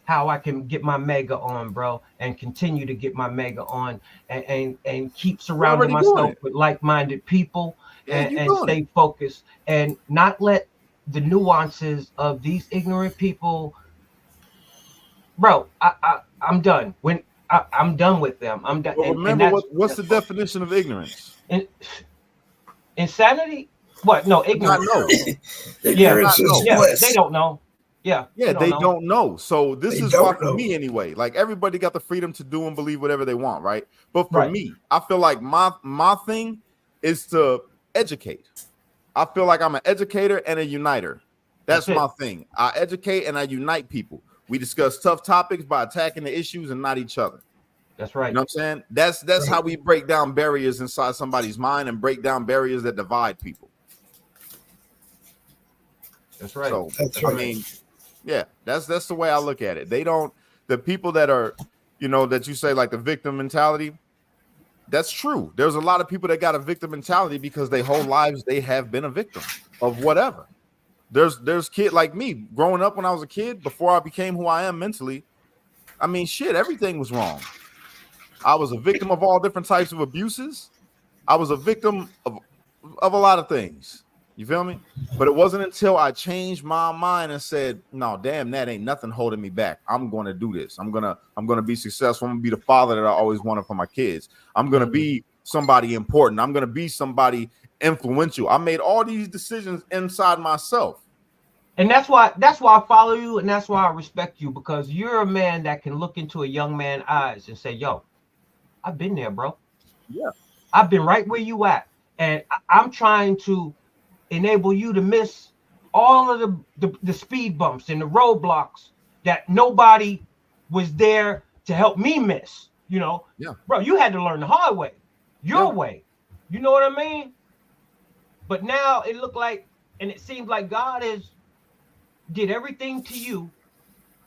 S2: how I can get my mega on, bro, and continue to get my mega on and keep surrounding myself with like-minded people and stay focused and not let the nuances of these ignorant people, bro. I'm done. I'm done with them. I'm done.
S3: Well, remember what's the definition of ignorance?
S2: Insanity? What? No, ignorance.
S1: Ignorance is bliss.
S2: They don't know. Yeah,
S3: they don't know. So this is why for me anyway. Like everybody got the freedom to do and believe whatever they want, right? But for me, I feel like my thing is to educate. I feel like I'm an educator and a uniter. That's my thing. I educate and I unite people. We discuss tough topics by attacking the issues and not each other.
S2: That's right.
S3: You know what I'm saying? That's how we break down barriers inside somebody's mind and break down barriers that divide people.
S2: That's right.
S3: So I mean, yeah, that's the way I look at it. The people that are, you know, that you say like the victim mentality, that's true. There's a lot of people that got a victim mentality because their whole lives they have been a victim of whatever. There's kid like me growing up when I was a kid before I became who I am mentally. I mean, shit, everything was wrong. I was a victim of all different types of abuses. I was a victim of a lot of things. You feel me? But it wasn't until I changed my mind and said, no, damn, that ain't nothing holding me back. I'm going to do this. I'm going to be successful. I'm going to be the father that I always wanted for my kids. I'm going to be somebody important. I'm going to be somebody influential. I made all these decisions inside myself.
S2: And that's why I follow you. And that's why I respect you, because you're a man that can look into a young man's eyes and say, yo, I've been there, bro.
S3: Yeah.
S2: I've been right where you at. And I'm trying to enable you to miss all of the speed bumps and the roadblocks that nobody was there to help me miss. You know, bro, you had to learn the hard way, your way. You know what I mean? But now it looked like, and it seems like God did everything to you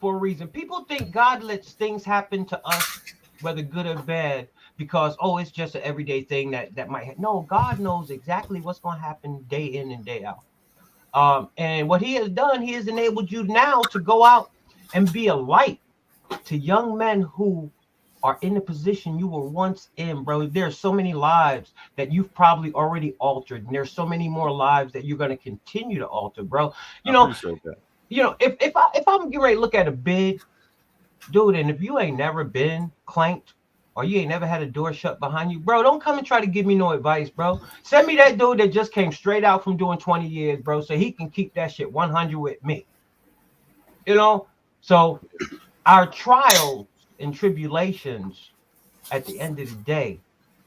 S2: for a reason. People think God lets things happen to us, whether good or bad, because it's just an everyday thing that might no, God knows exactly what's going to happen day in and day out. And what he has done, he has enabled you now to go out and be a light to young men who are in the position you were once in, bro. There's so many lives that you've probably already altered, and there's so many more lives that you're going to continue to alter, bro. You know,
S3: appreciate that.
S2: you know, if I'm getting ready to look at a bid, dude, and if you ain't never been clanked or you ain't never had a door shut behind you, bro, don't come and try to give me no advice, bro. Send me that dude that just came straight out from doing 20 years, bro, so he can keep that shit 100 with me. You know, so our trials and tribulations at the end of the day,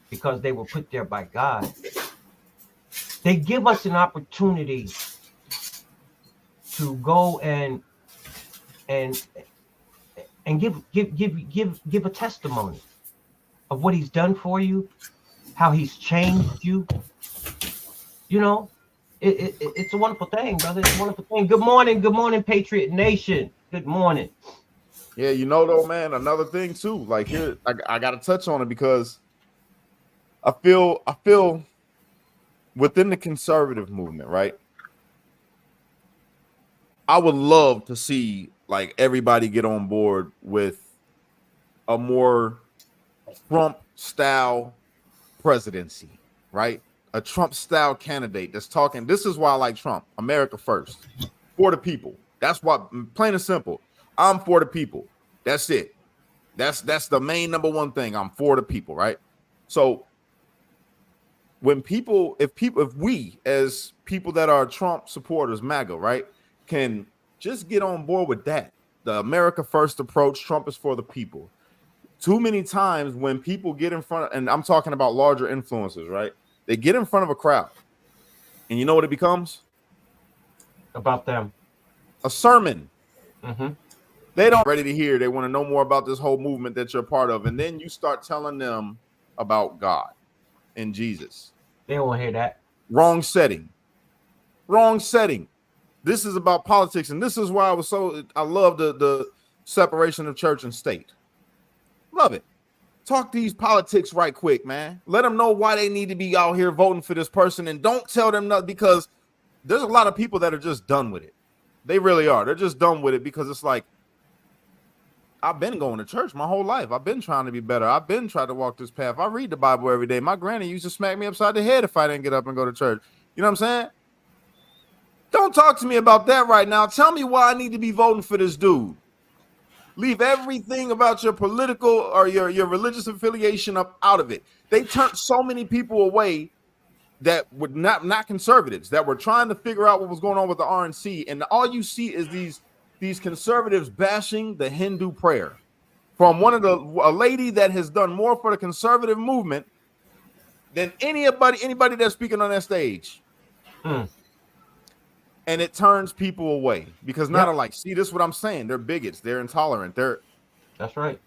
S2: because they were put there by God, they give us an opportunity to go and give a testimony of what he's done for you, how he's changed you. You know, it's a wonderful thing, brother. It's a wonderful thing. Good morning, Patriot Nation. Good morning.
S3: Yeah, you know though, man, another thing too, like here, I gotta touch on it because I feel within the conservative movement, right? I would love to see like everybody get on board with a more Trump style presidency, right? A Trump style candidate that's talking. This is why I like Trump. America first, for the people. That's what, plain and simple. I'm for the people. That's it. That's the main number one thing. I'm for the people, right? So when if we as people that are Trump supporters, MAGA, right, can just get on board with that, the America first approach, Trump is for the people. Too many times when people get in front of, and I'm talking about larger influencers, right? They get in front of a crowd, and you know what it becomes?
S2: About them.
S3: A sermon.
S2: Mm-hmm.
S3: They don't ready to hear. They want to know more about this whole movement that you're a part of. And then you start telling them about God and Jesus.
S2: They don't want to hear that.
S3: Wrong setting. Wrong setting. This is about politics. And this is why I love the separation of church and state. Love it. Talk these politics right quick, man. Let them know why they need to be out here voting for this person. And don't tell them nothing, because there's a lot of people that are just done with it. They really are. They're just done with it because it's like, I've been going to church my whole life. I've been trying to be better. I've been trying to walk this path. I read the Bible every day. My granny used to smack me upside the head if I didn't get up and go to church. You know what I'm saying? Don't talk to me about that right now. Tell me why I need to be voting for this dude. Leave everything about your political or your religious affiliation up out of it. They turned so many people away that were not conservatives, that were trying to figure out what was going on with the RNC. And all you see is these conservatives bashing the Hindu prayer from a lady that has done more for the conservative movement than anybody that's speaking on that stage. And it turns people away because not alike. See, this is what I'm saying. They're bigots. They're intolerant.
S2: That's right.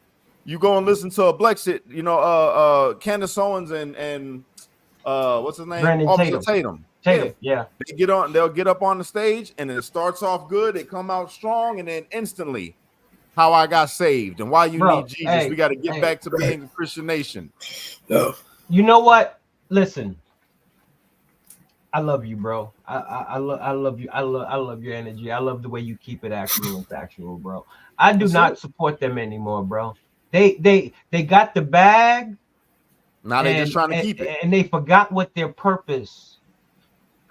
S3: You go and listen to a Blexit, Candace Owens and what's his name?
S2: Brandon
S3: Tatum.
S2: Yeah.
S3: They'll get up on the stage and it starts off good. They come out strong, and then instantly, how I got saved and why you need Jesus.
S2: Hey,
S3: we got to get back to being a Christian nation.
S1: No.
S2: You know what? Listen, I love you, bro. I love you. I love your energy. I love the way you keep it actual and factual, bro. I do not support them anymore, bro. They got the bag.
S3: Now they're just trying to keep it.
S2: And they forgot what their purpose.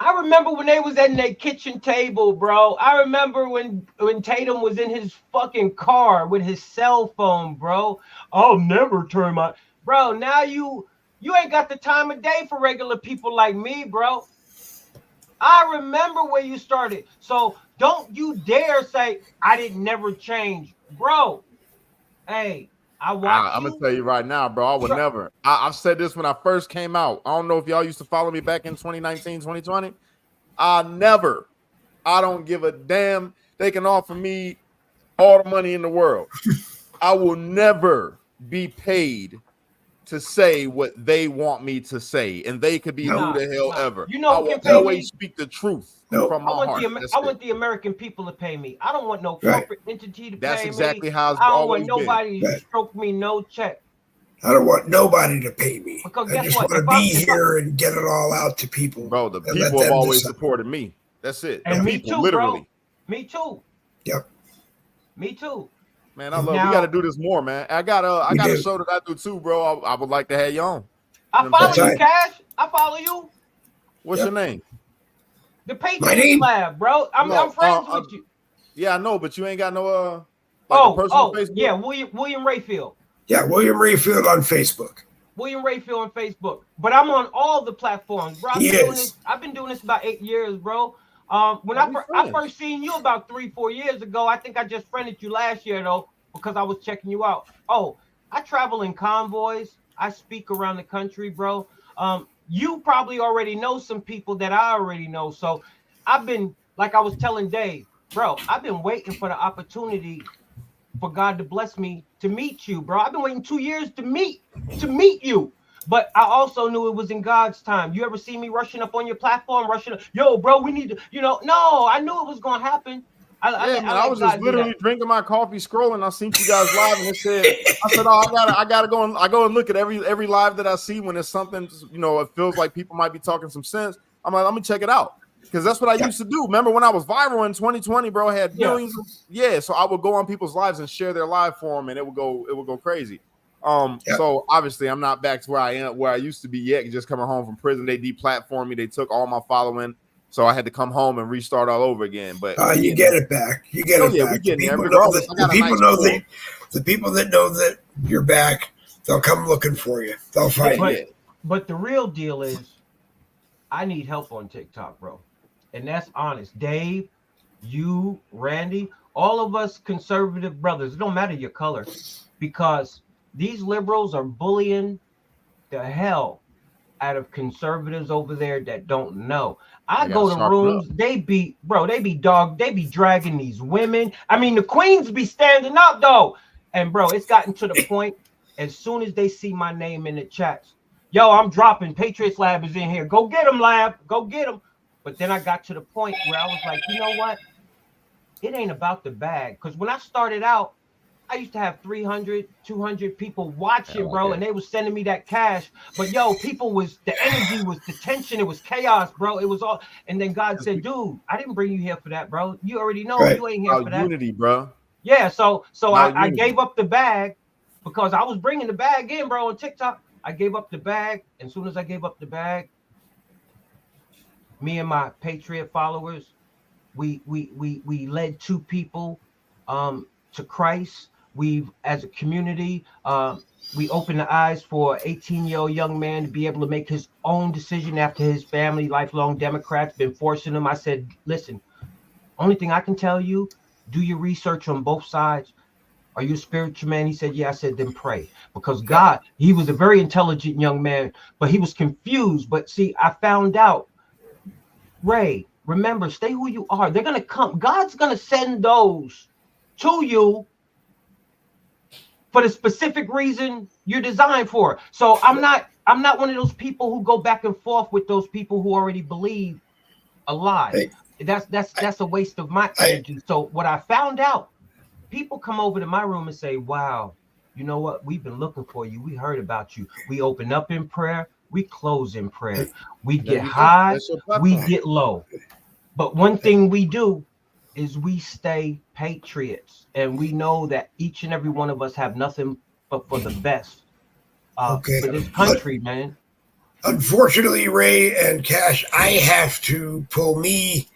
S2: I remember when they was at that kitchen table, bro. I remember when Tatum was in his fucking car with his cell phone, bro. I'll never turn my... Bro, now you ain't got the time of day for regular people like me, bro. I remember where you started. So don't you dare say I didn't never change. Bro, hey, I'm
S3: going to tell you right now, bro, I would never. I've said this when I first came out. I don't know if y'all used to follow me back in 2019, 2020. I don't give a damn. They can offer me all the money in the world. I will never be paid to say what they want me to say, and they could be who the hell ever. I will always speak the truth from my heart.
S2: I want the American people to pay me. I don't want no corporate entity to pay me.
S3: That's exactly how it's
S2: I
S3: always
S2: don't want nobody to stroke me no check.
S1: I don't want nobody to pay me.
S2: Because
S1: I just want to be here and get it all out to people.
S3: Bro, the people have always supported me. That's it.
S2: And me
S3: people,
S2: too,
S3: literally.
S2: Bro. Me too.
S1: Yep.
S2: Me too.
S3: Man, I love. We got to do this more, man. I got a show that I do too, bro. I would like to have you on.
S2: I follow you, Cash. I follow you.
S3: What's your name?
S2: The Patriot Lab, bro. I'm friends with you.
S3: Yeah, I know, but you ain't got no Facebook?
S2: Yeah, William Rayfield.
S1: Yeah, William Rayfield on Facebook.
S2: William Rayfield on Facebook. But I'm on all the platforms, bro. I've been doing this about 8 years, bro. When I first seen you about 3-4 years ago, I think I just friended you last year though, because I was checking you out. Oh, I travel in convoys. I speak around the country, bro. You probably already know some people that I already know. So I've been, like I was telling Dave, bro, I've been waiting for the opportunity for God to bless me to meet you, bro. I've been waiting 2 years to meet you. But I also knew it was in God's time. You ever see me rushing up on your platform, yo, bro, we need to, no, I knew it was going to happen.
S3: I was just literally drinking my coffee, scrolling. I seen you guys live, and I said, oh, I gotta go and I go and look at every live that I see when it's something, it feels like people might be talking some sense. I'm like, let me check it out, because that's what I used to do. Remember when I was viral in 2020, bro? I had millions. So I would go on people's lives and share their live for them, and it would go crazy. So obviously I'm not back to where I used to be yet. Just coming home from prison, they deplatformed me. They took all my following. So I had to come home and restart all over again. But
S1: you get it back. You get it back.
S3: We get it.
S1: The people that know that you're back, they'll come looking for you. They'll find you.
S2: But the real deal is, I need help on TikTok, bro. And that's honest. Dave, you, Randy, all of us conservative brothers, it don't matter your color, because these liberals are bullying the hell out of conservatives over there that don't know. I go to rooms, they be dragging these women. I mean, the queens be standing up though. And bro, it's gotten to the point, as soon as they see my name in the chats, yo, I'm dropping, Patriots Lab is in here. Go get him, Lab. Go get him. But then I got to the point where I was like, you know what? It ain't about the bag. Because when I started out, I used to have 300, 200 people watching, bro, and they was sending me that cash. But yo, the energy was the tension. It was chaos, bro. It was all. And then God said, dude, I didn't bring you here for that, bro. You already know you ain't here for that.
S3: Unity, bro.
S2: Yeah, so I gave up the bag, because I was bringing the bag in, bro, on TikTok. I gave up the bag. And as soon as I gave up the bag, me and my Patriot followers, we led 2 people to Christ. We've, as a community, we opened the eyes for an 18-year-old young man to be able to make his own decision after his family, lifelong Democrats, been forcing him. I said, listen, only thing I can tell you, do your research on both sides. Are you a spiritual man? He said, yeah. I said, then pray. Because God, he was a very intelligent young man, but he was confused. But see, I found out, Ray, remember, stay who you are. They're going to come. God's going to send those to you for the specific reason you're designed for. So I'm not one of those people who go back and forth with those people who already believe a lie. That's a waste of my energy. So what I found out, people come over to my room and say, wow, you know what? We've been looking for you. We heard about you. We open up in prayer. We close in prayer. We get high. We get low. But one thing we do is we stay patriots, and we know that each and every one of us have nothing but for the best for this country, man.
S1: Unfortunately, Ray and Cash, I have to pull me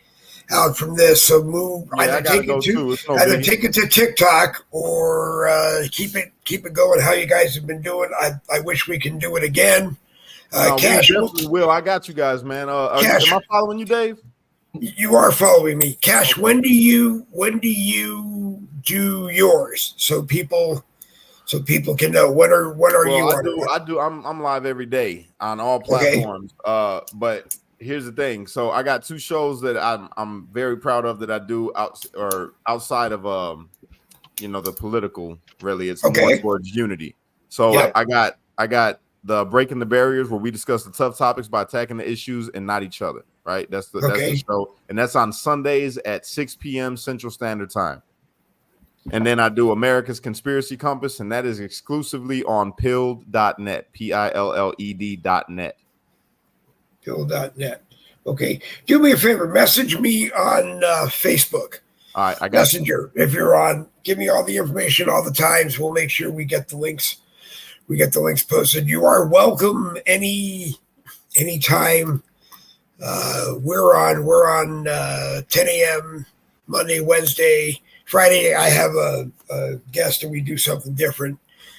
S1: out from this. So move. Either take it to TikTok or keep it going. How you guys have been doing? I wish we can do it again.
S3: Cash, we definitely will. I got you guys, man. Cash, am I following you, Dave?
S1: You are following me, Cash. When do you do yours, so people can know when are you?
S3: I do. I'm live every day on all platforms. But here's the thing. So I got 2 shows that I'm very proud of that I do outside of the political. Really, it's more towards unity. So I got the Breaking the Barriers, where we discuss the tough topics by attacking the issues and not each other. Right, that's the show, and that's on Sundays at 6 p.m. Central Standard Time. And then I do America's Conspiracy Compass, and that is exclusively on pilled.net, PILLED.net.
S1: Pill.net. Okay, do me a favor, message me on Facebook.
S3: All right, I got
S1: Messenger. If you're on, give me all the information all the times. We'll make sure we get the links. We get the links posted. You are welcome anytime. We're on 10 a.m. Monday, Wednesday, Friday. I have a guest and we do something different.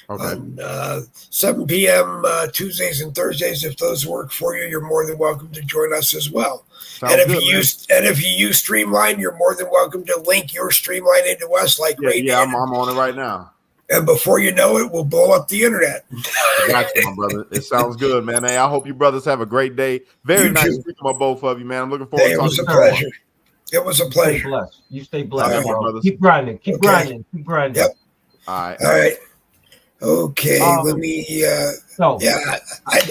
S3: Okay.
S1: On 7 p.m. Tuesdays and Thursdays. If those work for you, you're more than welcome to join us as well.
S3: Sounds
S1: and if
S3: good,
S1: you use Streamline, you're more than welcome to link your Streamline into us. Like
S3: I'm on it right now.
S1: And before you know it, we'll blow up the internet.
S3: Got you, my brother. It sounds good, man. Hey, I hope you brothers have a great day. Very
S1: You
S3: nice
S1: too.
S3: speaking with both of you, man. I'm looking forward to
S1: It
S3: talking
S1: was
S3: to
S1: a
S3: you.
S1: pleasure. It was a
S2: Stay
S1: pleasure.
S2: blessed. You stay blessed,
S1: All right,
S2: bro.
S3: brothers.
S2: Keep grinding. Keep
S1: Okay.
S2: grinding. Keep grinding.
S1: Yep.
S3: All right.
S1: All right. Okay. Let me.
S2: So
S1: Yeah.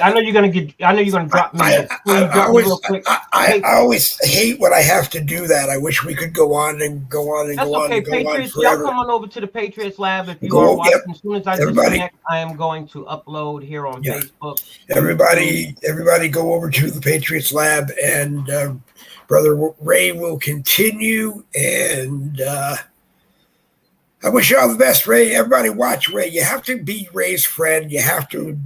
S2: I know you're gonna get. I know you're gonna drop me.
S1: I
S2: Real quick.
S1: I always hate when I have to do that. I wish we could go on and go on and
S2: That's
S1: go on
S2: okay,
S1: and go on
S2: Patriots. Y'all
S1: forever.
S2: come on over to the Patriots Lab if you
S1: Go-
S2: are watching.
S1: yep.
S2: As soon as I
S1: Everybody-
S2: disconnect, I am going to upload here on
S1: Yeah.
S2: Facebook.
S1: Everybody, go over to the Patriots Lab, and Brother Ray will continue. And I wish you all the best, Ray. Everybody, watch Ray. You have to be Ray's friend. You have to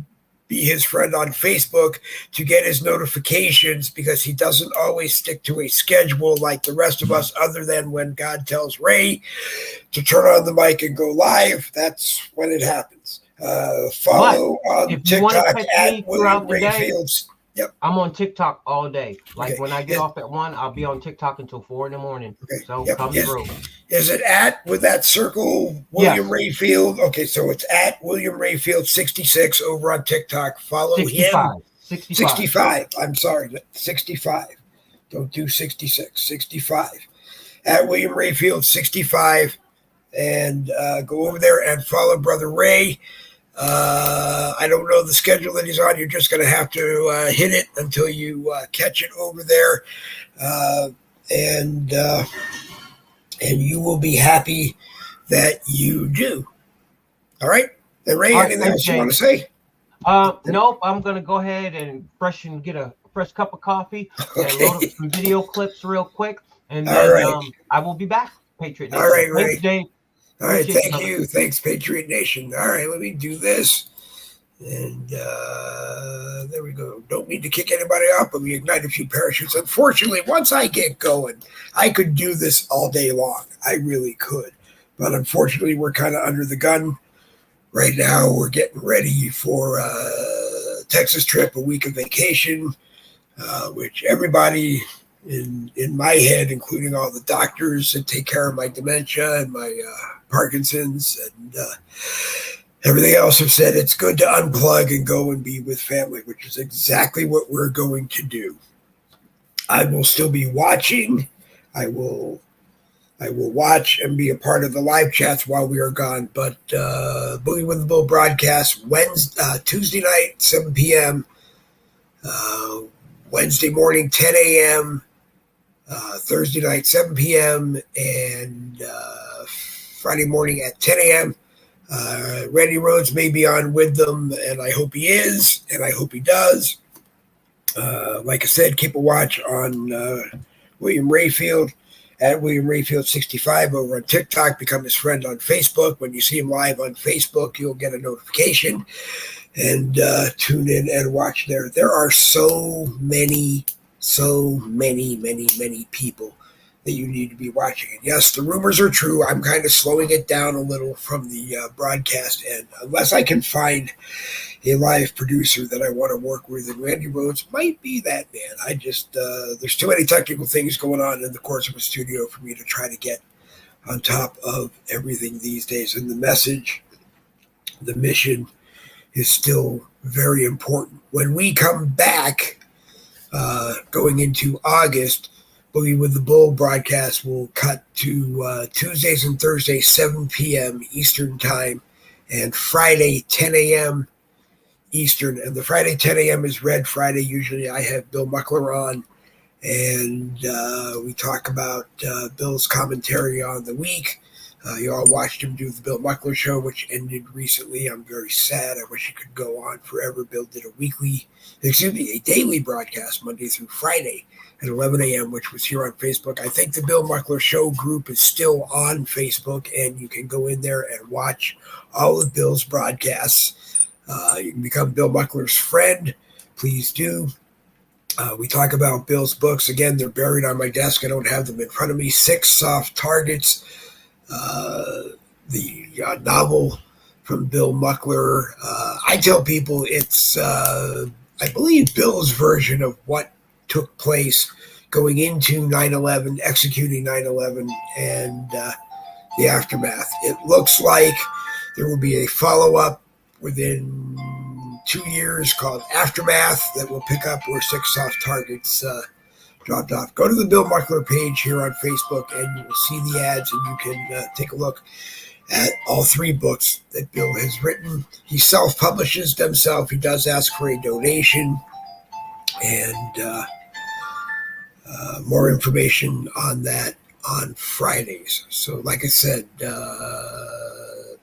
S1: be his friend on Facebook to get his notifications, because he doesn't always stick to a schedule like the rest of us, other than when God tells Ray to turn on the mic and go live. That's when it happens. Follow on
S2: if you wanna
S1: TikTok
S2: catch
S1: at
S2: me
S1: William
S2: throughout the
S1: Ray
S2: day,
S1: Fields. Yep.
S2: I'm on TikTok all day. Like
S1: Okay.
S2: when I get
S1: Yeah.
S2: off at 1, I'll be on TikTok until 4 in the morning.
S1: Okay.
S2: So
S1: Yep.
S2: come
S1: Yes.
S2: through.
S1: Is it at with that circle, William
S2: Yes.
S1: Rayfield? Okay, so it's at William Rayfield 66 over on TikTok. Follow
S2: 65.
S1: him.
S2: 65.
S1: 65. I'm sorry, 65. Don't do 66. 65. At William Rayfield 65. And go over there and follow Brother Ray. I don't know the schedule that he's on. You're just going to have to hit it until you catch it over there. And you will be happy that you do. All right? And Ray,
S2: All right,
S1: anything else you want to
S2: James.
S1: say?
S2: Nope. I'm gonna go ahead and get a fresh cup of coffee and
S1: Okay.
S2: load up some video clips real quick, and
S1: All
S2: then
S1: right.
S2: I will be back. Patriot
S1: All
S2: Nation.
S1: right, Ray.
S2: Thanks, Dave.
S1: All right,
S2: Appreciate
S1: thank
S2: you.
S1: you. Thanks, Patriot Nation. All right, let me do this. And there we go. Don't mean to kick anybody off, but we ignite a few parachutes. Unfortunately, once I get going, I could do this all day long. I really could. But unfortunately, we're kind of under the gun right now. We're getting ready for a Texas trip, a week of vacation, which everybody in my head, including all the doctors that take care of my dementia and my Parkinson's and everything else, have said it's good to unplug and go and be with family, which is exactly what we're going to do. I will still be watching. I will watch and be a part of the live chats while we are gone. But Boogie with the Bull broadcast Tuesday night, 7 p.m., Wednesday morning, 10 a.m., Thursday night, 7 p.m., and Friday morning at 10 a.m. Randy Rhodes may be on with them, and I hope he is, and I hope he does. Like I said, keep a watch on William Rayfield at William Rayfield 65 over on TikTok. Become his friend on Facebook. When you see him live on Facebook, you'll get a notification, and tune in and watch there. There are so many people that you need to be watching. And yes, the rumors are true. I'm kind of slowing it down a little from the broadcast end, unless I can find a live producer that I want to work with. And Randy Rhodes might be that man. I just, there's too many technical things going on in the course of a studio for me to try to get on top of everything these days. And the message, the mission is still very important. When we come back, going into August, Boogie with the Bull broadcast will cut to Tuesdays and Thursdays, 7 p.m. Eastern Time, and Friday, 10 a.m. Eastern. And the Friday 10 a.m. is Red Friday. Usually I have Bill Muckler on, and we talk about Bill's commentary on the week. You all watched him do the Bill Muckler show, which ended recently. I'm very sad. I wish it could go on forever. Bill did a daily broadcast Monday through Friday at 11 a.m., which was here on Facebook. I think the Bill Muckler show group is still on Facebook, and you can go in there and watch all of Bill's broadcasts. You can become Bill Muckler's friend. Please do. We talk about Bill's books. Again, they're buried on my desk. I don't have them in front of me. 6 Soft Targets. The novel from Bill Muckler. I tell people it's, I believe, Bill's version of what took place going into 9/11, executing 9/11, and the aftermath. It looks like there will be a follow-up within 2 years called Aftermath that will pick up where 6 Soft Targets dropped off. Go to the Bill Muckler page here on Facebook, and you will see the ads, and you can take a look at all 3 books that Bill has written. He self-publishes them himself. He does ask for a donation, and more information on that on Fridays. So, like I said,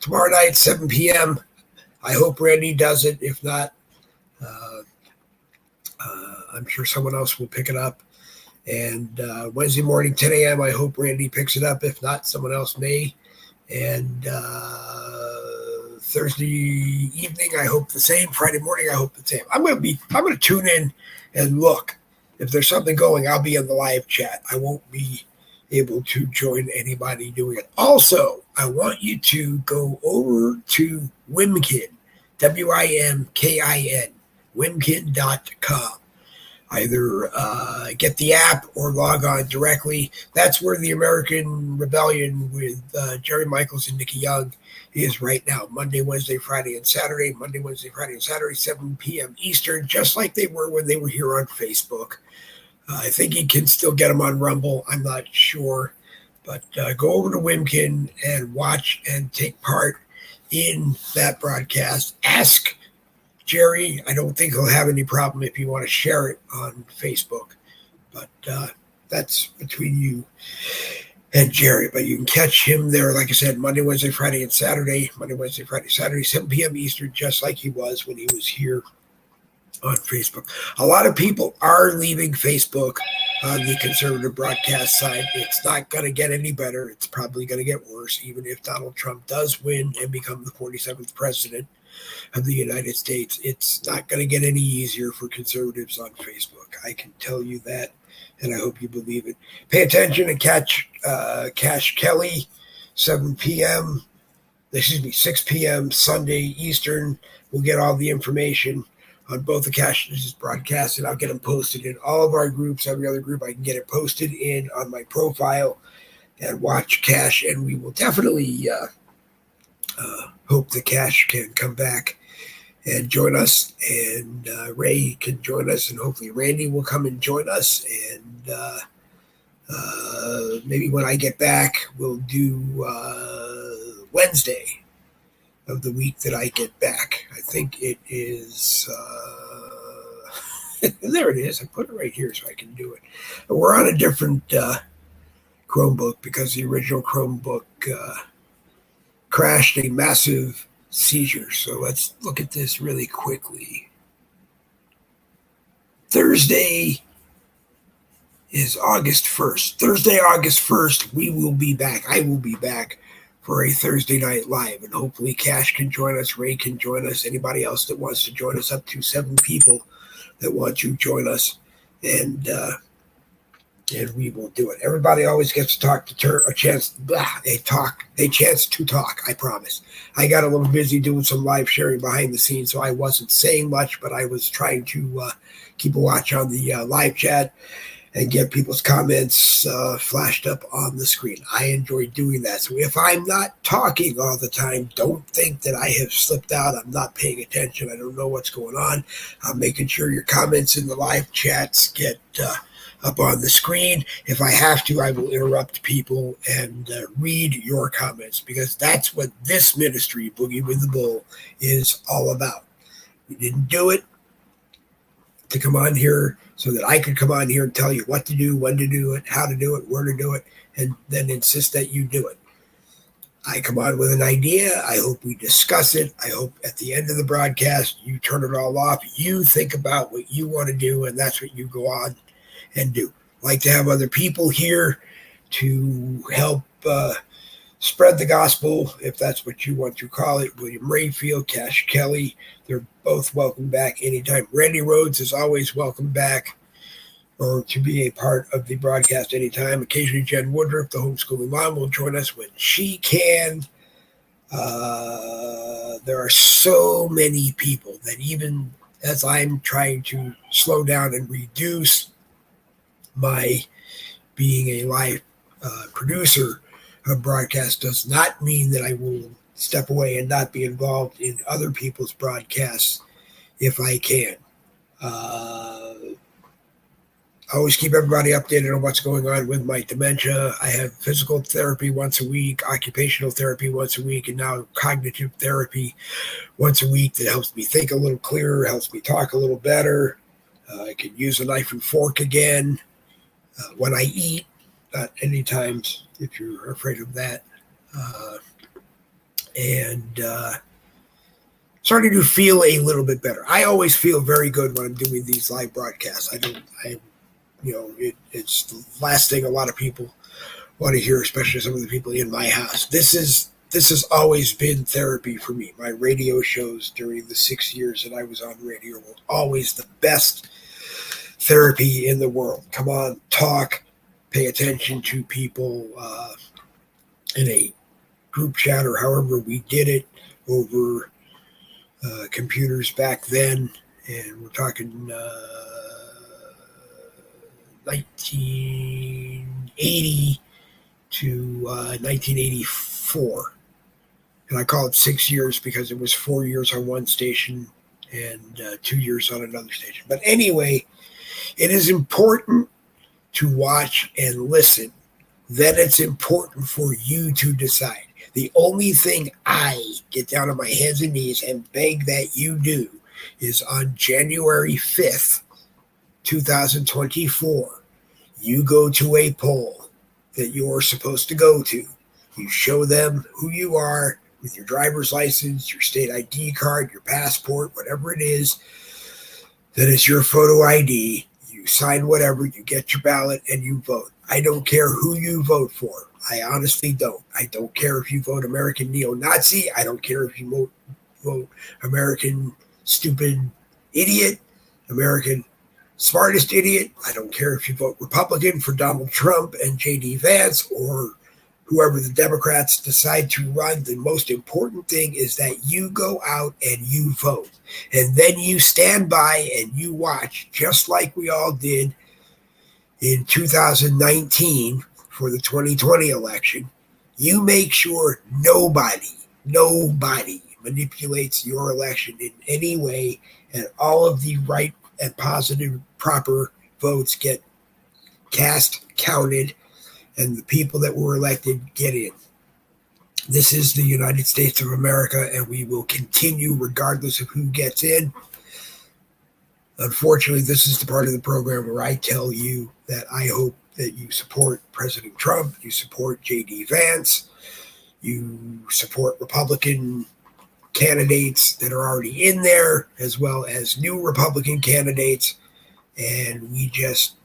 S1: tomorrow night, 7 p.m., I hope Randy does it. If not, I'm sure someone else will pick it up. And Wednesday morning, 10 a.m., I hope Randy picks it up. If not, someone else may. And Thursday evening, I hope the same. Friday morning, I hope the same. I'm going to tune in and look. If there's something going, I'll be in the live chat. I won't be able to join anybody doing it. Also, I want you to go over to Wimkin, WIMKIN, Wimkin.com. Either get the app or log on directly. That's where the American Rebellion with Jerry Michaels and Nikki Young is right now. Monday, Wednesday, Friday, and Saturday. Monday, Wednesday, Friday, and Saturday, 7 p.m. Eastern, just like they were when they were here on Facebook. I think you can still get them on Rumble. I'm not sure. But go over to Wimkin and watch and take part in that broadcast. Ask Jerry. I don't think he'll have any problem if you want to share it on Facebook. But that's between you and Jerry. But you can catch him there, like I said, Monday, Wednesday, Friday, and Saturday. Monday, Wednesday, Friday, Saturday, 7 p.m. Eastern, just like he was when he was here on Facebook. A lot of people are leaving Facebook on the conservative broadcast side. It's not going to get any better. It's probably going to get worse, even if Donald Trump does win and become the 47th president of the United States. It's not going to get any easier for conservatives on Facebook. I can tell you that, and I hope you believe it. Pay attention and catch Cash Kelly, 6 p.m. Sunday Eastern. We'll get all the information on both the Cash's broadcasts, and I'll get them posted in all of our groups. Every other group I can get it posted in on my profile, and watch Cash, and we will definitely hope the Cash can come back and join us, and Ray can join us, and hopefully Randy will come and join us, and maybe when I get back, we'll do Wednesday of the week that I get back. I think it is, there it is. I put it right here so I can do it. But we're on a different Chromebook because the original Chromebook crashed a massive seizure. So let's look at this really quickly. Thursday is August 1st. Thursday, August 1st, we will be back. I will be back for a Thursday night live, and hopefully Cash can join us, Ray can join us, anybody else that wants to join us, up to 7 people that want to join us, and we will do it. Everybody always gets to talk a chance. They chance to talk. I promise. I got a little busy doing some live sharing behind the scenes, so I wasn't saying much, but I was trying to keep a watch on the live chat and get people's comments flashed up on the screen. I enjoy doing that. So if I'm not talking all the time, don't think that I have slipped out. I'm not paying attention. I don't know what's going on. I'm making sure your comments in the live chats get up on the screen. If I have to, I will interrupt people and read your comments, because that's what this ministry, Boogie with the Bull, is all about. We didn't do it to come on here so that I could come on here and tell you what to do, when to do it, how to do it, where to do it, and then insist that you do it. I come on with an idea. I hope we discuss it. I hope at the end of the broadcast, you turn it all off. You think about what you want to do, and that's what you go on and do. Like to have other people here to help spread the gospel, if that's what you want to call it. William Rayfield, Cash Kelly, they're both welcome back anytime. Randy Rhodes is always welcome back or to be a part of the broadcast anytime. Occasionally Jen Woodruff, the homeschooling mom, will join us when she can. There are so many people that even as I'm trying to slow down and reduce my being a live producer of broadcast does not mean that I will step away and not be involved in other people's broadcasts if I can. I always keep everybody updated on what's going on with my dementia. I have physical therapy once a week, occupational therapy once a week, and now cognitive therapy once a week that helps me think a little clearer, helps me talk a little better. I can use a knife and fork again when I eat, not any times if you're afraid of that. Starting to feel a little bit better. I always feel very good when I'm doing these live broadcasts. It's the last thing a lot of people want to hear, especially some of the people in my house. This has always been therapy for me. My radio shows during the 6 years that I was on radio were always the best therapy in the world. Come on, talk, pay attention to people in a group chat or however we did it over computers back then. And we're talking 1980 to 1984. And I call it 6 years because it was 4 years on one station and 2 years on another station. But anyway, it is important to watch and listen. Then it's important for you to decide. The only thing I get down on my hands and knees and beg that you do is on January 5th, 2024, you go to a poll that you're supposed to go to. You show them who you are with your driver's license, your state ID card, your passport, whatever it is that is your photo ID. You sign whatever, you get your ballot, and you vote. I don't care who you vote for. I honestly don't. I don't care if you vote American neo-Nazi. I don't care if you vote American stupid idiot, American smartest idiot. I don't care if you vote Republican for Donald Trump and J.D. Vance or whoever the Democrats decide to run. The most important thing is that you go out and you vote. And then you stand by and you watch, just like we all did in 2019 for the 2020 election. You make sure nobody manipulates your election in any way, and all of the right and positive, proper votes get cast, counted, and the people that were elected get in. This is the United States of America, and we will continue regardless of who gets in. Unfortunately, this is the part of the program where I tell you that I hope that you support President Trump, you support J.D. Vance, you support Republican candidates that are already in there, as well as new Republican candidates, and we just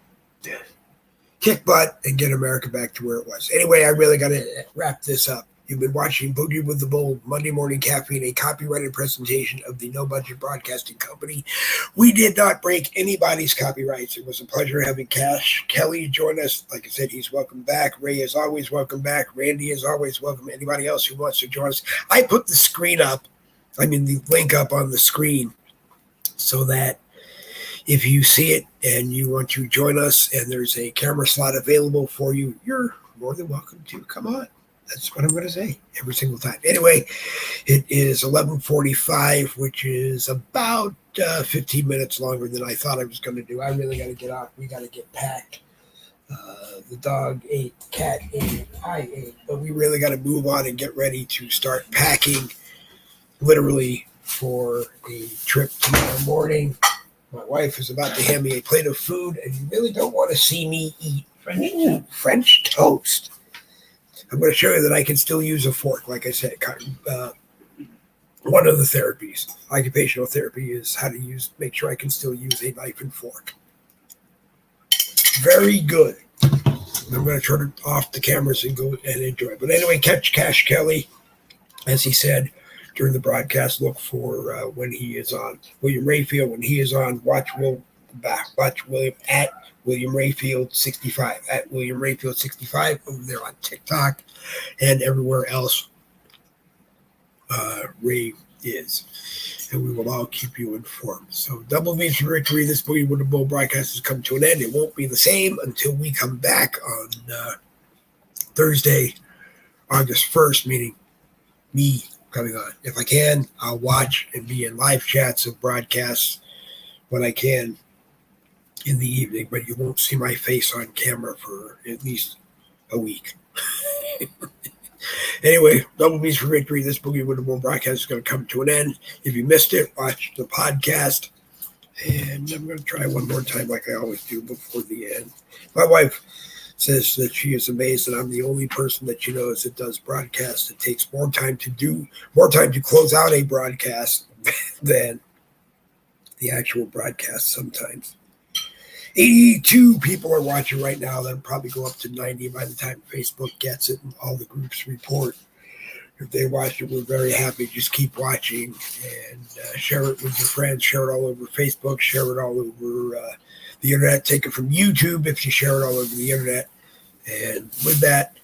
S1: kick butt and get America back to where it was. Anyway, I really got to wrap this up. You've been watching Boogie with the Bold Monday Morning Caffeine, a copyrighted presentation of the No Budget Broadcasting Company. We did not break anybody's copyrights. It was a pleasure having Cash Kelly join us. Like I said, he's welcome back. Ray is always welcome back. Randy is always welcome. Anybody else who wants to join us. I put the link up on the screen so that if you see it and you want to join us and there's a camera slot available for you, you're more than welcome to come on. That's what I'm going to say every single time. Anyway, it is 11:45, which is about 15 minutes longer than I thought I was going to do. I really got to get off. We got to get packed. The dog ate, the cat ate, I ate. But we really got to move on and get ready to start packing, literally, for a trip tomorrow morning. My wife is about to hand me a plate of food, and you really don't want to see me eat French toast. I'm going to show you that I can still use a fork. Like I said, one of the therapies, occupational therapy, is how to make sure I can still use a knife and fork. Very good. I'm going to turn off the cameras and go and enjoy. But anyway, catch Cash Kelly, as he said during the broadcast. Look for when he is on. William Rayfield, when he is on, watch William at William Rayfield 65, at William Rayfield 65 over there on TikTok and everywhere else Ray is. And we will all keep you informed. So double V's for victory. This Boogie with the Bull broadcast has come to an end. It won't be the same until we come back on Thursday, August 1st, meaning me coming on. If I can, I'll watch and be in live chats of broadcasts when I can in the evening, but you won't see my face on camera for at least a week. Anyway, double B's for victory. This Boogie with the Bull broadcast is going to come to an end. If you missed it, watch the podcast. And I'm going to try one more time like I always do before the end. My wife says that she is amazed that I'm the only person that she knows that does broadcasts. It takes more time to close out a broadcast than the actual broadcast sometimes. 82 people are watching right now. That'll probably go up to 90 by the time Facebook gets it and all the groups report. If they watch it, we're very happy. Just keep watching and share it with your friends. Share it all over Facebook. Share it all over the internet. Take it from YouTube if you share it all over the internet. And with that,